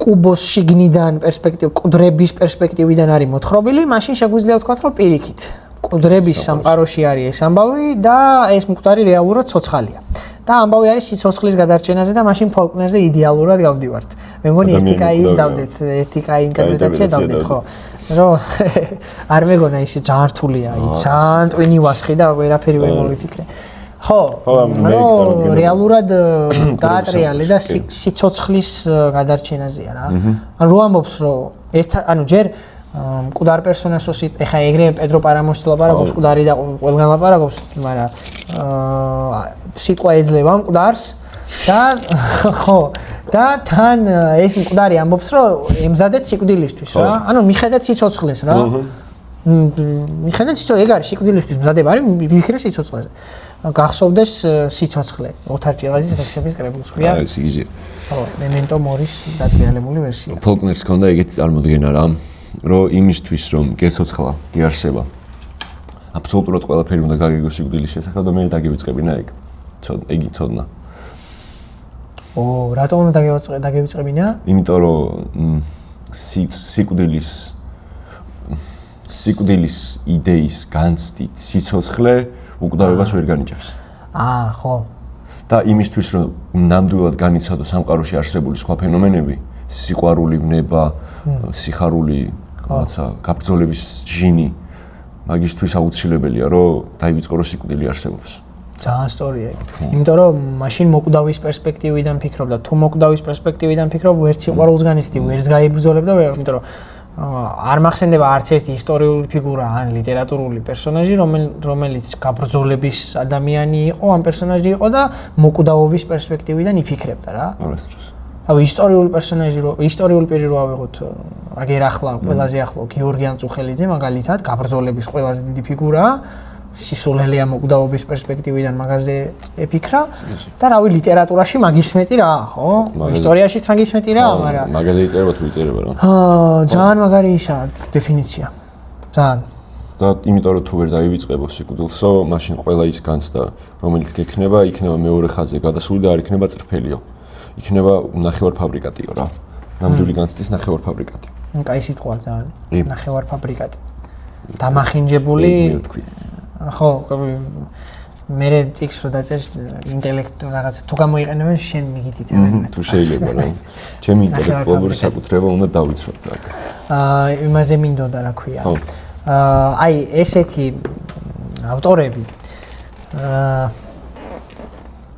კუბოს შიგნიდან პერსპექტივ, მკვდრების პერსპექტივიდან არის მოთხრობილი, მაშინ შეგვიძლია ვთქვათ, რომ პირიქით მკვდრების სამყაროში არის ეს ამბავი და ეს მკვდარი რეალურად ცოცხალია. და ამბავი არის სიცოცხლის გადარჩენაზე და მაშინ ფოლკნერზე იდეალურად გავდივართ. მე მგონი ერთი კაი ის დავდეთ, ერთი კაი ინტერპრეტაცია დავდეთ, ხო? რომ არ მეგონა ისე ძალიან რთულია, ძალიან ტვინი ვასხი და ვერაფერი ვერ მოვიფიქრე. ხო, რეალურად დაატრიალე და სიცოცხლის გადარჩენაზეა რა. ანუ რო ამბობს, რომ ანუ ჯერ მკვდარ პერსონაჟს ეხა ეგრე პედრო პარამოსს ლაპარაკობს, მკვდარი და ყველგან ლაპარაკობს, მაგრამ სიტყვა ეძლევა მკვდარს და ხო, და თან ეს მკვდარი ამბობს, რომ ემზადეთ სიკვდილისთვის რა. ანუ მიხედეთ სიცოცხლეს რა. მიხედეთ სიცოცხლე, ეგ არის სიკვდილისთვის მზადება, არის მიფიქრე სიცოცხლეზე. გახსოვდეს სიცოცხლე, ოთარ ჭილაძის ლექსების კრებულს ქვია. აი, სიგიჟე. ხო, მემენტო მორის დატრიალებული ვერსია. ფოლკნერს ჰქონდა ეგეთი წარმოდგენა რა, რომ იმისთვის რომ გეცოცხლა, გიარსება. აბსოლუტურად ყველაფერი უნდა გაგეგო სიკვდილის შესახებ და მე დაგივიწყებინა ეგ. ეგი ცოდნა. რატომ უნდა დაგივიწყებინა? იმიტომ რომ სიკვდილის იდეის განცდით სიცოცხლე უკვდავებას ვერ განიჭებს. ხო. და და იმისთვის რომ ნამდვილად განიცადოს სამყაროში არსებული სხვა ფენომენები, სიყვარული, ვნება, სიხარული, რაღაცა გაბრძოლების ჟინი, მაგისთვის აუცილებელია რომ დაივიწყო რომ სიკვდილი არსებობს. ძალიან სწორია. იმიტომ რომ მაშინ მოკვდავის პერსპექტივიდან ფიქრობ და თუ მოკვდავის პერსპექტივიდან ფიქრობ, ვერც სიყვარულს განიცდი, ვერც გაიბრძოლებ და იმიტომ რომ არ მახსენდება არც ერთი ისტორიული ფიგურა ან ლიტერატურული პერსონაჟი, რომელიც გაბრძოლების ადამიანი იყო, ამ პერსონაჟი იყო და მოკვდაობის პერსპექტივიდან იფიქრებდა რა. ავი ისტორიული პირი რო ავიღოთ, აგერ ახლა ყველაზე ახლო გიორგი ანწუხელიძე მაგალითად, გაბრძოლების ყველაზე დიდი ფიგურაა. სისულელია მოკვდაობის პერსპექტივიდან მაგაზე ეფიქრა და რავი ლიტერატურაში მაგის მეტი რა, ხო? ისტორიაშიც მაგის მეტი რა, მაგრამ მაგაზე იწერება თუ იწერება რა. ძალიან მაგარი ისა დეფინიცია. ძალიან. და იმიტომ რომ თუ ვერ დაივიწყებო სიკვდილსო, მაშინ ყველა ის განცდა, რომელიც გექნება, იქნება მეორე ხაზზე გადასული და არ იქნება წრფელიო. იქნება ნახევარფაბრიკატიო რა. ნამდვილი განცდის ნახევარფაბრიკატი. კაი სიტყვა ძალიან. ნახევარფაბრიკატი. დამახინჯებული ხო, მე წიქს რო დაწერს ინტელექტუ რაღაცა თუ გამოიყენებენ შენ მიგითით ევერმეც. თუ შეიძლება რა. ჩემი ინტელექტუალური საკუთრება უნდა დავიცვათ რა. იმაზე მინდოდა რა ქვია. აი ესეთი ავტორები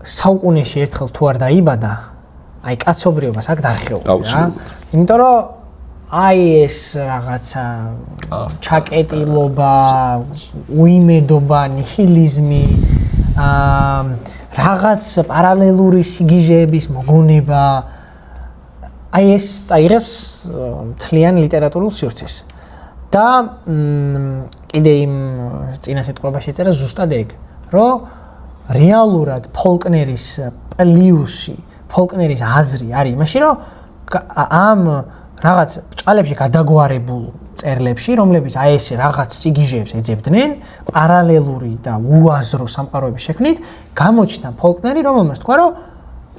საუკუნეში ერთხელ თუ არ დაიბადა, აი კაცობრიობას აქ დარხეულა რა. იმიტომ რომ აი ეს რაღაცა ჩაკეტილობა, უიმედობა, ნიჰილიზმი, რაღაც პარალელური სიგიჟეების მოგონება, აი ეს წაიღებს მთლიან ლიტერატურულ სივრცეს. და კიდე იმ წინა სიტყვაში წერა ზუსტად ეგ, რომ რეალურად ფოლკნერის პლიუსი, ფოლკნერის აზრი არის იმაში, რომ ამ რაღაც ბჭყალებში გადაგვარებულ წერლებში, რომლებიც აი ეს რაღაც სიგიჟეებს ეძებდნენ, პარალელური და უაზრო სამყაროების შექმნით, გამოჩნდა ფოლკნერი, რომელმაც თქვა, რომ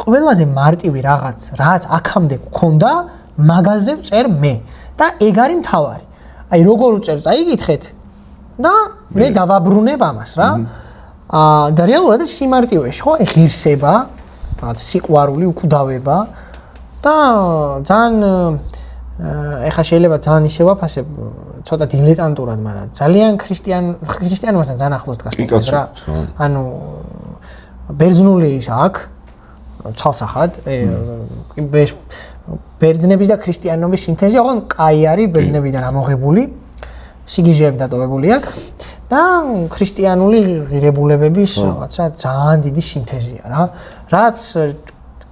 ყველაზე მარტივი რაღაც, რაც აქამდე გქონდა, მაგაზე წერ მე და ეგ არის მთავარი. აი როგორ უწერ წაიგითხეთ და მე დავაბრუნებ ამას რა. და რეალურად ეს სიმარტივეში, ხო, ღირსება, რაღაც სიყვარული, უკვდავება და ძალიან ეხა შეიძლება ძალიან ისე ვაფასებ, ცოტა დილეტანტურად, მაგრამ ძალიან ქრისტიანობასთან ძალიან ახლოს დგას რა. ანუ ბერძნული ის აქვს ცალსახად, ბერძნების და ქრისტიანობის სინთეზი, ოღონდ კაი არის ბერძნებიდან ამოღებული, სიგიჟეები დატოვებული აქვს და ქრისტიანული ღირებულებების რაღაცა ძალიან დიდი სინთეზია რა. რაც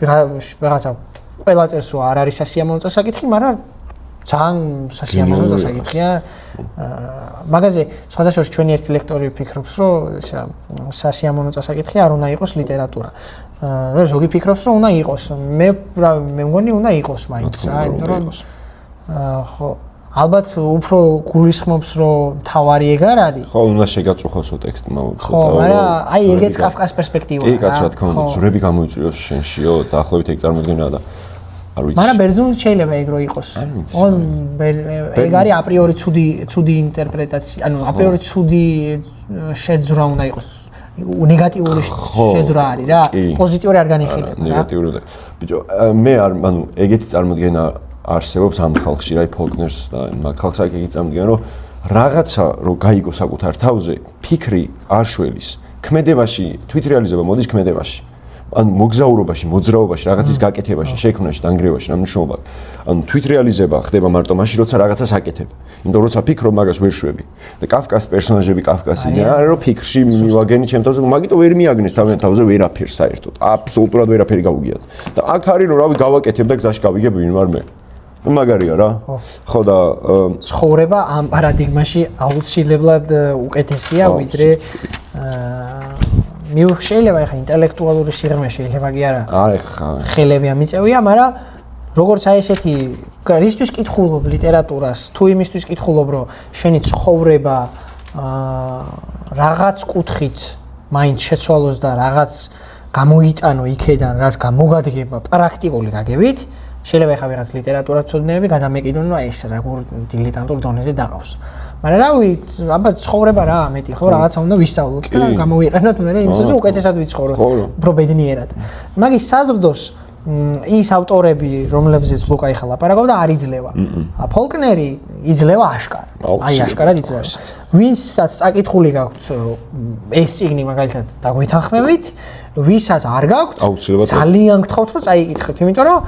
რაღაცა ყველა წელს არ არის სასიამოვნო საკითხი, მაგრამ ძალიან სასიამოვნო საკითხია. მაგაზე სხვადასხვა ჩვენი ერთი ლექტორი ფიქრობს, რომ სასიამოვნო საკითხი არ უნდა იყოს ლიტერატურა. რომ ზოგი ფიქრობს, რომ უნდა იყოს. მე მგონი უნდა იყოს მაინც რა, იმიტომ რომ ხო ალბათ უფრო გულისხმობს, რომ თავარი ეგ არ არის. ხო, უნდა შეგაწუხოსო ტექსტი მაგალითად. ხო, მაგრამ აი ეგეც კაფკას პერსპექტივაა. კი, კაც რა თქმა უნდა, ძვრები გამოიწვიოს შენშიო, დაახლოებით ეგ წარმოდგენა და არ ვიცი. მაგრამ ბერძნული შეიძლება ეგ რო იყოს. ეგ არის აპრიორი ცუდი ინტერპრეტაცია, ანუ აპრიორი ცუდი შეძრა უნდა იყოს. ნეგატიური შეძრა არის რა, პოზიტიური არ განიხილება რა. ნეგატიური და ბიჭო, მე არ, ანუ ეგეთი წარმოდგენა არსებობს ამ ხალხში, რა, ფოლკნერს და მაგ ხალხს აქ ეგეთი წარმოდგენა, რომ რაღაცა რო გაიგო საკუთარ თავზე, ფიქრი არ შველის. ქმედებაში, თვითრეალიზება მოდის ქმედებაში. ან მოგზაურობაში, მოძრაობაში, რაღაცის გაკეთებაში, შექმნაში, დანგრევაში, რა მნიშვნელობა აქვს. ანუ თვითრეალიზება ხდება მარტო მაშინ, როცა რაღაცას აკეთებ. იმიტომ როცა ფიქრობ, მაგას ვერ შვები. და კაფკას პერსონაჟები კაფკასია, რომ ფიქრში მივაგენი ჩემ თავზე, მაგიტო ვერ მიაგნეს თავიანთ თავზე ვერაფერს საერთოდ. აბსოლუტურად ვერაფერი გავუგიათ. და აქ არის რომ რავი გავაკეთებ და გზაში გავიგებ ვინ ვარ მე. მაგარია რა. ხო და ცხოვრება ამ პარადიგმაში აუცილებლად უკეთესია ვიდრე შეიძლება ახლა ინტელექტუალური სიღრმე შეიძლება კი არა. ხელები ამიწევია, მაგრამ როგორც აი ესეთი რისთვის კითხულობ ლიტერატურას, თუ იმისთვის კითხულობ, რომ შენი ცხოვრება რაღაც კუთხით მაინც შეცვალოს და რაღაც გამოიტანო იქედან, რაც გამოგადგება პრაქტიკული გაგებით, შეიძლება ახლა ვიღაც ლიტერატურათმცოდნეები გადამეკიდონ, რომ ეს როგორ დილეტანტურ დონეზე დაყავს. მაგრამ რა ვიცი, აბა ცხოვრება რა მეტი ხო, რაღაცა უნდა ვისწავლოთ და გამოვიყენოთ მე იმისაც რომ უკეთესად ვიცხოვრო, უფრო ბედნიერად. მაგის საზრდოს ის ავტორები, რომლებზეც ლუკა ეხლა ლაპარაკობდა, არ იძლევა. ფოლკნერი იძლევა აშკარად. აი აშკარად იძლევა. ვინცაც წაკითხული გაქვთ ეს წიგნი მაგალითად დაგვეთანხმებით, ვისაც არ გაქვთ, ძალიან გთხოვთ რომ წაიკითხეთ, იმიტომ რომ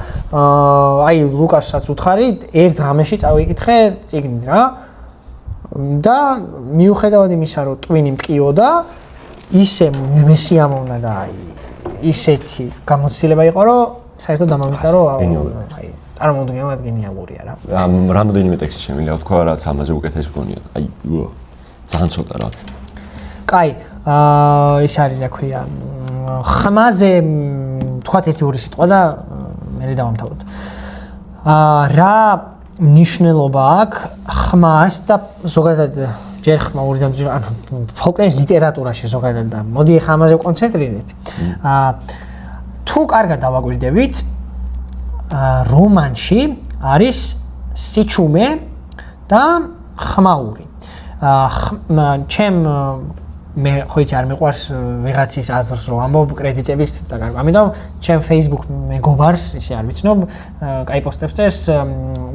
აი ლუკასაც უთხარი ერთ ღამეში წავიკითხე წიგნი რა. და მიუხედავად იმისა, რომ ტვინი მკიოდა, ისე მესიამოვნა და აი ისეთი გამოცდილება იყო, რომ საერთოდ დამამისდა, რომ აი წარმოუდგენლად გენიალურია რა. რამდენიმე ტექსტი შემიძლია ვთქვა, რაც ამაზე უკეთესი გონია. აი ძალიან ცოტა რა. კაი, ის არის რა ქვია, ხმაზე თქვათ ერთი-ორი სიტყვა და მე დავამთავროთ. რა მნიშვნელობა აქვს ხმას და ზოგადად ჯერ ხმა ორი დამძიმ, ანუ ფოლკლორის ლიტერატურაში ზოგადად და მოდი ახლა ამაზე ვკონცენტრირდეთ. თუ კარგად დავაკვირდებით, რომანში არის სიჩუმე და ხმაური. ჩემ მე ხო იცი არ მიყვარს ვიღაცის აზრს რომ ამბობ კრედიტების და კარგი. ამიტომ ჩემ Facebook მეგობარს ისე არ ვიცნობ, კაი პოსტებს წერს,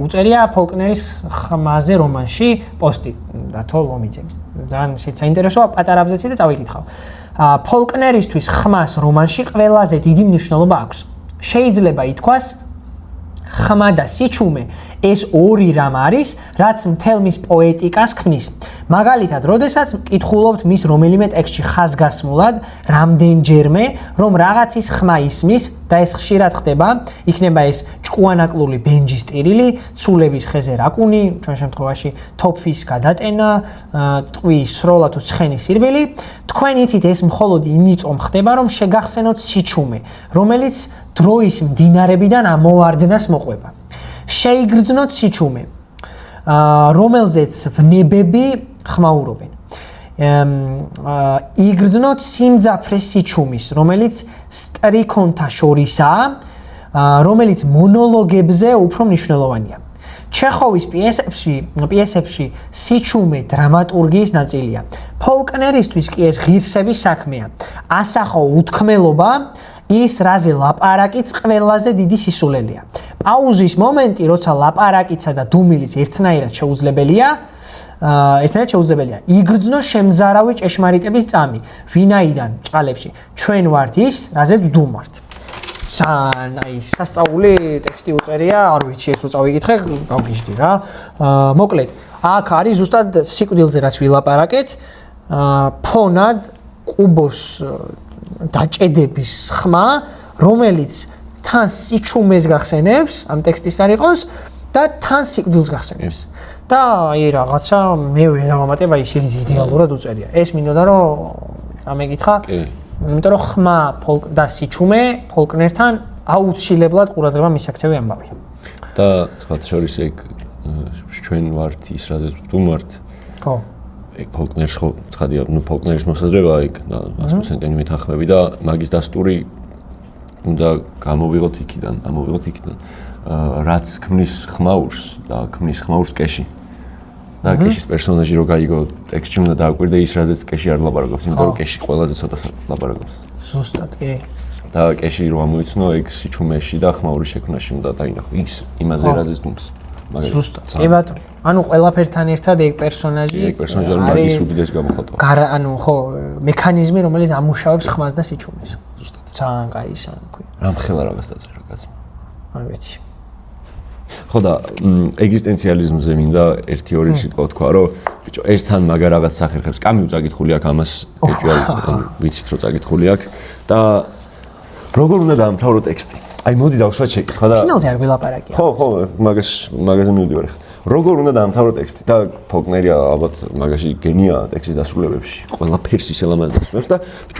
უწერია ფოლკნერის ხმაზე რომანში პოსტი და თო ლომიძე. ძალიან საინტერესოა, პატარა აბზაცი და წავიკითხავ. ფოლკნერისთვის ხმას რომანში ყველაზე დიდი მნიშვნელობა აქვს. შეიძლება ითქვას ხმა და სიჩუმე ეს ორი რამ არის, რაც მთელ მის პოეტიკას ქმნის. მაგალითად, როდესაც მკითხულობთ მის რომელიმე ტექსტში ხაზგასმულად, რამდენჯერმე, რომ რაღაცის ხმა ისმის და ეს ხშირად ხდება, იქნება ეს ჭკუანაკლული ბენჯის ტირილი, ცულების ხეზე რაკუნი, ჩვენ შემთხვევაში თოფის გადატენა, ტყვის სროლა თუ ცხენის სირბილი, თქვენ იცით ეს მხოლოდ იმიტომ ხდება, რომ შეგახსენოთ სიჩუმე, რომელიც დროის მდინარებიდან ამოვარდნას მოყვება. შეიგრძნოთ სიჩუმე, რომელზეც ვნებები ხმაურობენ. იგრძნოთ სიმძაფრე სიჩუმის, რომელიც სტრიქონთა შორისაა, რომელიც მონოლოგებზე უფრო მნიშვნელოვანია. ჩეხოვის პიესებში სიჩუმე დრამატურგიის ნაწილია. ფოლკნერისთვის კი ეს ღირსების საქმეა. ასახო უთქმელობა ის რაზე ლაპარაკიც ყველაზე დიდი სისულელია. პაუზის მომენტი, როცა ლაპარაკიცა და დუმილის ერთნაირად შეუძლებელია, იგრძნო შემზარავი ჭეშმარიტების წამი, ვინაიდან ჭყალებში ჩვენ ვართ ის, რაზეც ვდუმართ. აი, სასწაული ტექსტი უწერია, არ ვიცი ეს რო წავიკითხე, გავგიჟდი რა. მოკლედ, აქ არის ზუსტად სიკვდილზე რაც ვილაპარაკეთ, ფონად კუბოს დაჭედების ხმა, რომელიც თან სიჩუმეს გახსენებს, ამ ტექსტის არ იყოს და თან სიკვდილს გახსენებს. და აი რაღაცა მე ვერ დავამატებ, აი ისეთი იდეალურად უწერია. ეს მინდოდა რომ ამეკითხა. იმიტომ რომ ხმა და სიჩუმე ფოლკნერთან აუცილებლად ყურადღება მისაქცევი ამბავია. და სხვა შორის ეგ ჩვენ ვართ ის რაზეც ვდუმართ. ხო. ეგ ფოლკნერს ხო ცხადია, ნუ ფოლკნერის მოსაზრება ეგ 100%-იანი მეთანხმები და მაგის დასტური უნდა გამოვიღოთ იქიდან, რაც ქმნის ხმაურს და ქმნის ხმაურს კეში. და კეშის პერსონაჟი რო გაიგო ტექსტში უნდა დააკვირდე ის რაზეც კეში არ ლაპარაკობს, იმიტომ რომ კეში ყველაზე ცოტა ლაპარაკობს. ზუსტად, კი. და კეში რო ამოიცნო ეგ სიჩუმეში და ხმაურის შექმნაში უნდა დაინახო ის იმაზე რაზეც დუმს. ზუსტად. კი ბატონო. ანუ ყველაფერთან ერთად ეგ პერსონაჟი არის უდიდეს გამოხატვა. ანუ ხო, მექანიზმი რომელიც ამუშავებს ხმას და სიჩუმეს. ზუსტად. ძალიან კაი ისაა თქვი. რამხელა რაღაც დაწერა კაცმა. არ ვიცი. ხო და ეგზისტენციალიზმზე მინდა 1-2 სიტყვა თქვა, რომ ბიჭო, ეს თან მაგარ რაღაც სახერხებს. კამიუ წაკითხული აქვს ამას, ეჭვია, ანუ ვიცით რომ წაკითხული აქვს და როგორ უნდა დაამთავრო ტექსტი? აი მოდი დავსვათ შეკითხვა და ფინალზე არ ვილაპარაკია. ხო, მაგაზე მივდივარ ახლა. როგორ უნდა დაამთავრო ტექსტი და ფოლკნერი ალბათ მაგაში გენია ტექსტის დასრულებებში. ყველაფერს ისელამაზ დასრულებს და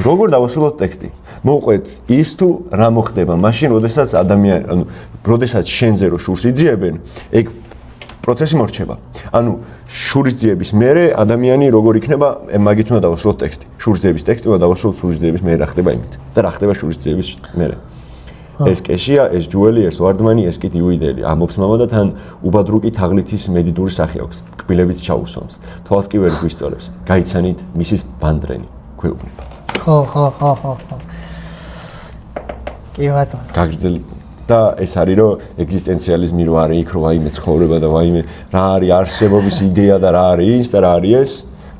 როგორ დავასრულოთ ტექსტი? მოვყვეთ ის თუ რა მოხდება მაშინ, როდესაც როდესაც შენზე რო შურს იძიებენ, ეგ პროცესი მორჩება. ანუ შურისძიების მერე ადამიანი როგორ იქნება, მაგით უნდა დავასრულოთ ტექსტი. შურისძიების ტექსტი უნდა დავასრულოთ შურისძიების მერე, რა ხდება იმით და რა ხდება შურისძიების მერე. ეს კეშია, ეს ჯუელი, ეს ვარდმანი, ეს კი დივიდელი. ამბობს მამა და თან უბადრუკი თაღლითის მედიდური სახე აქვს. კბილებიც ჩაუსვამს. თვალს კი ვერ გვისწორებს. გაიცანით მისის ბანდრენი. გვეუბნება. ხო. კი ბატონო. გაგრძელი და ეს არის რომ ეგზისტენციალიზმი რო არის იქ რო ვაიმე ცხოვრება და ვაიმე რა არის არსებობის იდეა და რა არის ის და რა არის ეს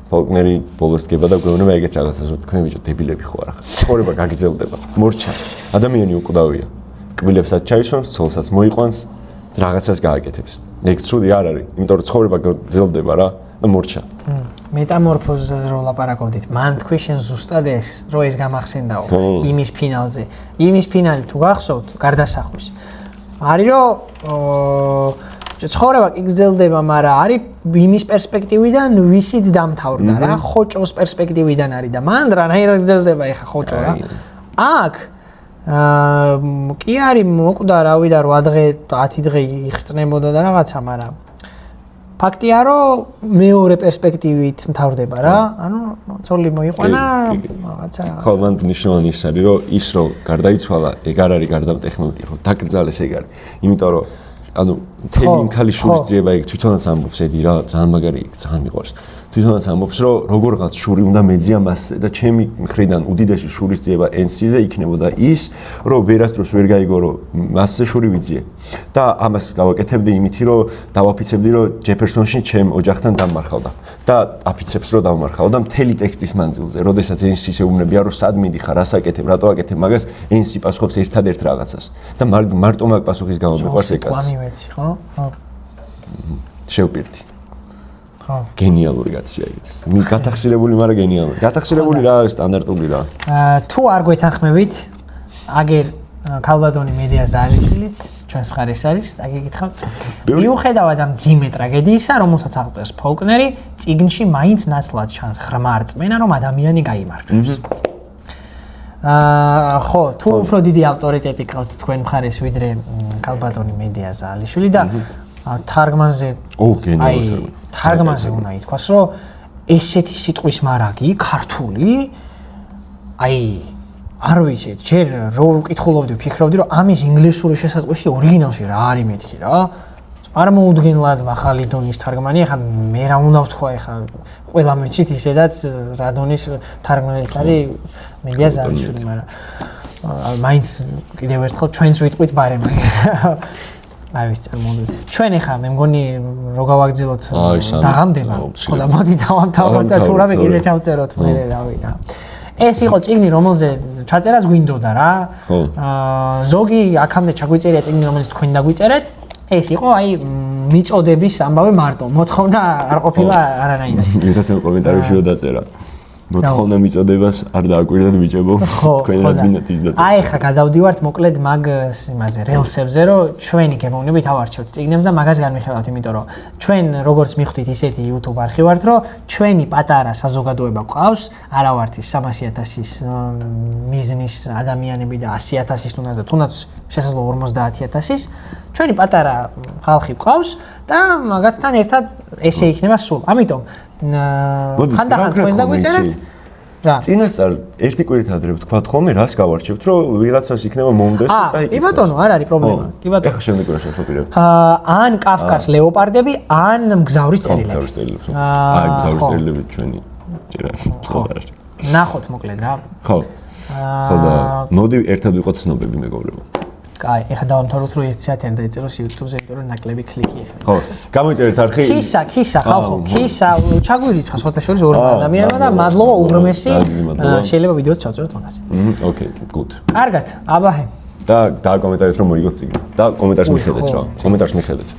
ფოლკნერი ბოლოს დგება და გვეუბნება ეგეთ რაღაცას რომ თქვენ ბიჭო დებილები ხო არა ცხოვრება გაგრძელდება მორჩა ადამიანი უკვდავია კბილებსაც ჩაისვამს ცოლსაც მოიყვანს რაღაცას გააკეთებს ეგ ცუდი არ არის იმიტომ რომ ცხოვრება გრძელდება რა და მორჩა მეტამორფოზაზე რო ლაპარაკობდით მან თქვი შენ ზუსტად ეს რომ ეს გამახსენდაო იმის ფინალზე იმის ფინალი თუ გახსოვთ გარდასახვის არის რომ ცხოვრება კი გრძელდება მაგრამ არის იმის პერსპექტივიდან ვისიც დამთავრდა რა ხოჭოს პერსპექტივიდან არის და მან რანაირად გრძელდება ეხა ხოჭო რა აქ კი არის მოკვდა რავი და 8 დღე 10 დღე იხსნებოდა და რაღაცა მაგრამ ფაქტია რომ მეორე პერსპექტივით მთავრდება რა ანუ ცოლი მოიყვანა რაღაცა ხო მან ნიშნავენ ის არის რომ ის რომ გარდაიცვალა ეგ არ არის გარდამტეხმელდი ხო დაკრძალეს ეგ არის იმიტომ რომ ანუ მთელი იმ ქალიშურის ძიება ეგ თვითონაც ამბობს ედი რა ძალიან მაგარი იქ ძალიან მიყვარს თვითონაც ამბობს რომ როგორღაც შური უნდა მეძია მასზე და ჩემი მხრიდან უდიდესი შურის ძიება NC-ზე იქნებოდა ის რომ ვერასდროს ვერ გაიგო რომ მასზე შური ვიძიე და ამას გავაკეთებდი იმითი რომ დავაფიცებდი რომ ჯეფერსონში ჩემ ოჯახთან დამმარხავდა და აფიცებს რომ დავმარხავ და მთელი ტექსტის მანძილზე როდესაც NC-ს ეუბნებია რომ სად მიდიხარ რას აკეთებ რატო აკეთებ მაგას NC პასუხობს ერთადერთ რაღაცას და მარტო მაგ პასუხის გამო მიყვარს ეგ კაცი ხო? შევპირდი. ხო. გენიალური კაცია ის. მი გათახსირებული, მაგრამ გენიალური. გათახსირებული რა სტანდარტული რა. თუ არ გვეთანხმებით, აგერ ქალბატონი მედიას დაალიშვილიც ჩვენს მხარეს არის, აგიკითხავთ. მიუხედავად ამ ძიმე ტრაგედიისა, რომელსაც აღწერს ფოლკნერი, წიგნში მაინც ნათლად ჩანს ღრმა რწმენა, რომ ადამიანი გაიმარჯვებს. ხო, თუ უფრო დიდი ავტორიტეტი გყავთ თქვენ მხარეს ვიდრე ქალბატონი მედიას დაალიშვილი და თარგმანზე თარგმანზე უნდა ითქვას, რომ ესეთი სიტყვის მარაგი ქართული აი არ ვიცი, ჯერ რო ვკითხულობდი, ვფიქრობდი, რომ ამის ინგლისური შესატყვისი ორიგინალში რა არის მეთქი რა. წარმოუდგენლად ახალი დონის თარგმანი, ახლა მე რა უნდა ვთქვა, ახლა ყველა მეცით ისედაც რა დონის თარგმანიც არის მედიას დაალიშვილი, მაგრამ მაინც კიდევ ერთხელ ჩვენს ვიტყვით ბარემ. აი ვის წარმოვიდგინოთ. ჩვენ ახლა მე მგონი რო გავაგრძელოთ დაღამდება, ხო და მოდი დავამთავროთ და თუ რამე კიდე ჩავწეროთ მე რავი რა. ეს იყო წიგნი, რომელზე ჩაწერაც გვინდოდა რა. ზოგი აქამდე ჩაგვიწერია წიგნი, რომელიც თქვენ დაგვიწერეთ. ეს იყო აი მიწოდების ამბავი მარტო. მოთხოვნა არ ყოფილა არანაირად. ვიღაცა კომენტარებში რო დაწერა. მოთხოვნა მიწოდებას არ დააკვირდათ ბიჭებო. თქვენაც მინდათ ის დაწერა. აი ხა გადავდივართ მოკლედ მაგ იმაზე რელსებზე, რომ ჩვენი გემოვნებით ავარჩევთ წიგნებს და მაგას განვიხილავთ, იმიტომ რომ ჩვენ როგორც მიხვდით ისეთი YouTube არხი ვართ, რომ ჩვენი პატარა საზოგადოება გვყავს, არა ვართ ის 300,000-ის მიზნის ადამიანები და 100,000-ის თუნდაც და თუნდაც შესაძლოა 50,000-ის ჩვენი პატარა ხალხი გვყავს და მაგათთან ერთად ესე იქნება სულ. ამიტომ ხანდახან თქვენს დაგვიწერეთ რა. წინასწარ ერთი კვირით ადრე ვთქვათ ხოლმე, რას გავარჩევთ, რომ ვიღაცას იქნება მომდეს და წაიკითხოს. კი ბატონო, არ არის პრობლემა. კი ბატონო. ეხლა შემდეგ რა შევფიქრებთ? ან კაფკას ლეოპარდები, ან მგზავრის წერილები. აი, მგზავრის წერილები ჩვენი წერა. ნახოთ მოკლედ რა. ხო. ხო და მოდი ერთად ვიყოთ ცნობები მეგობრებო. კაი, ეხლა დავამთავროთ რომ 1 საათი არ დაიწეროს YouTube-ზე, იმიტომ რომ ნაკლები კლიკი ეხლა. ხო, გამოიწერეთ არხი. ქისა, ხალხო, ქისა, ჩაგვირიცხა სხვათა შორის ორი ადამიანმა და მადლობა უღრმესი. შეიძლება ვიდეოც ჩავწეროთ მაგაზე. ოკეი, good. კარგად, აბაჰე. და დააკომენტარეთ რომ მოიგოთ წიგნი. და კომენტარს მიხედეთ რა. კომენტარს მიხედეთ.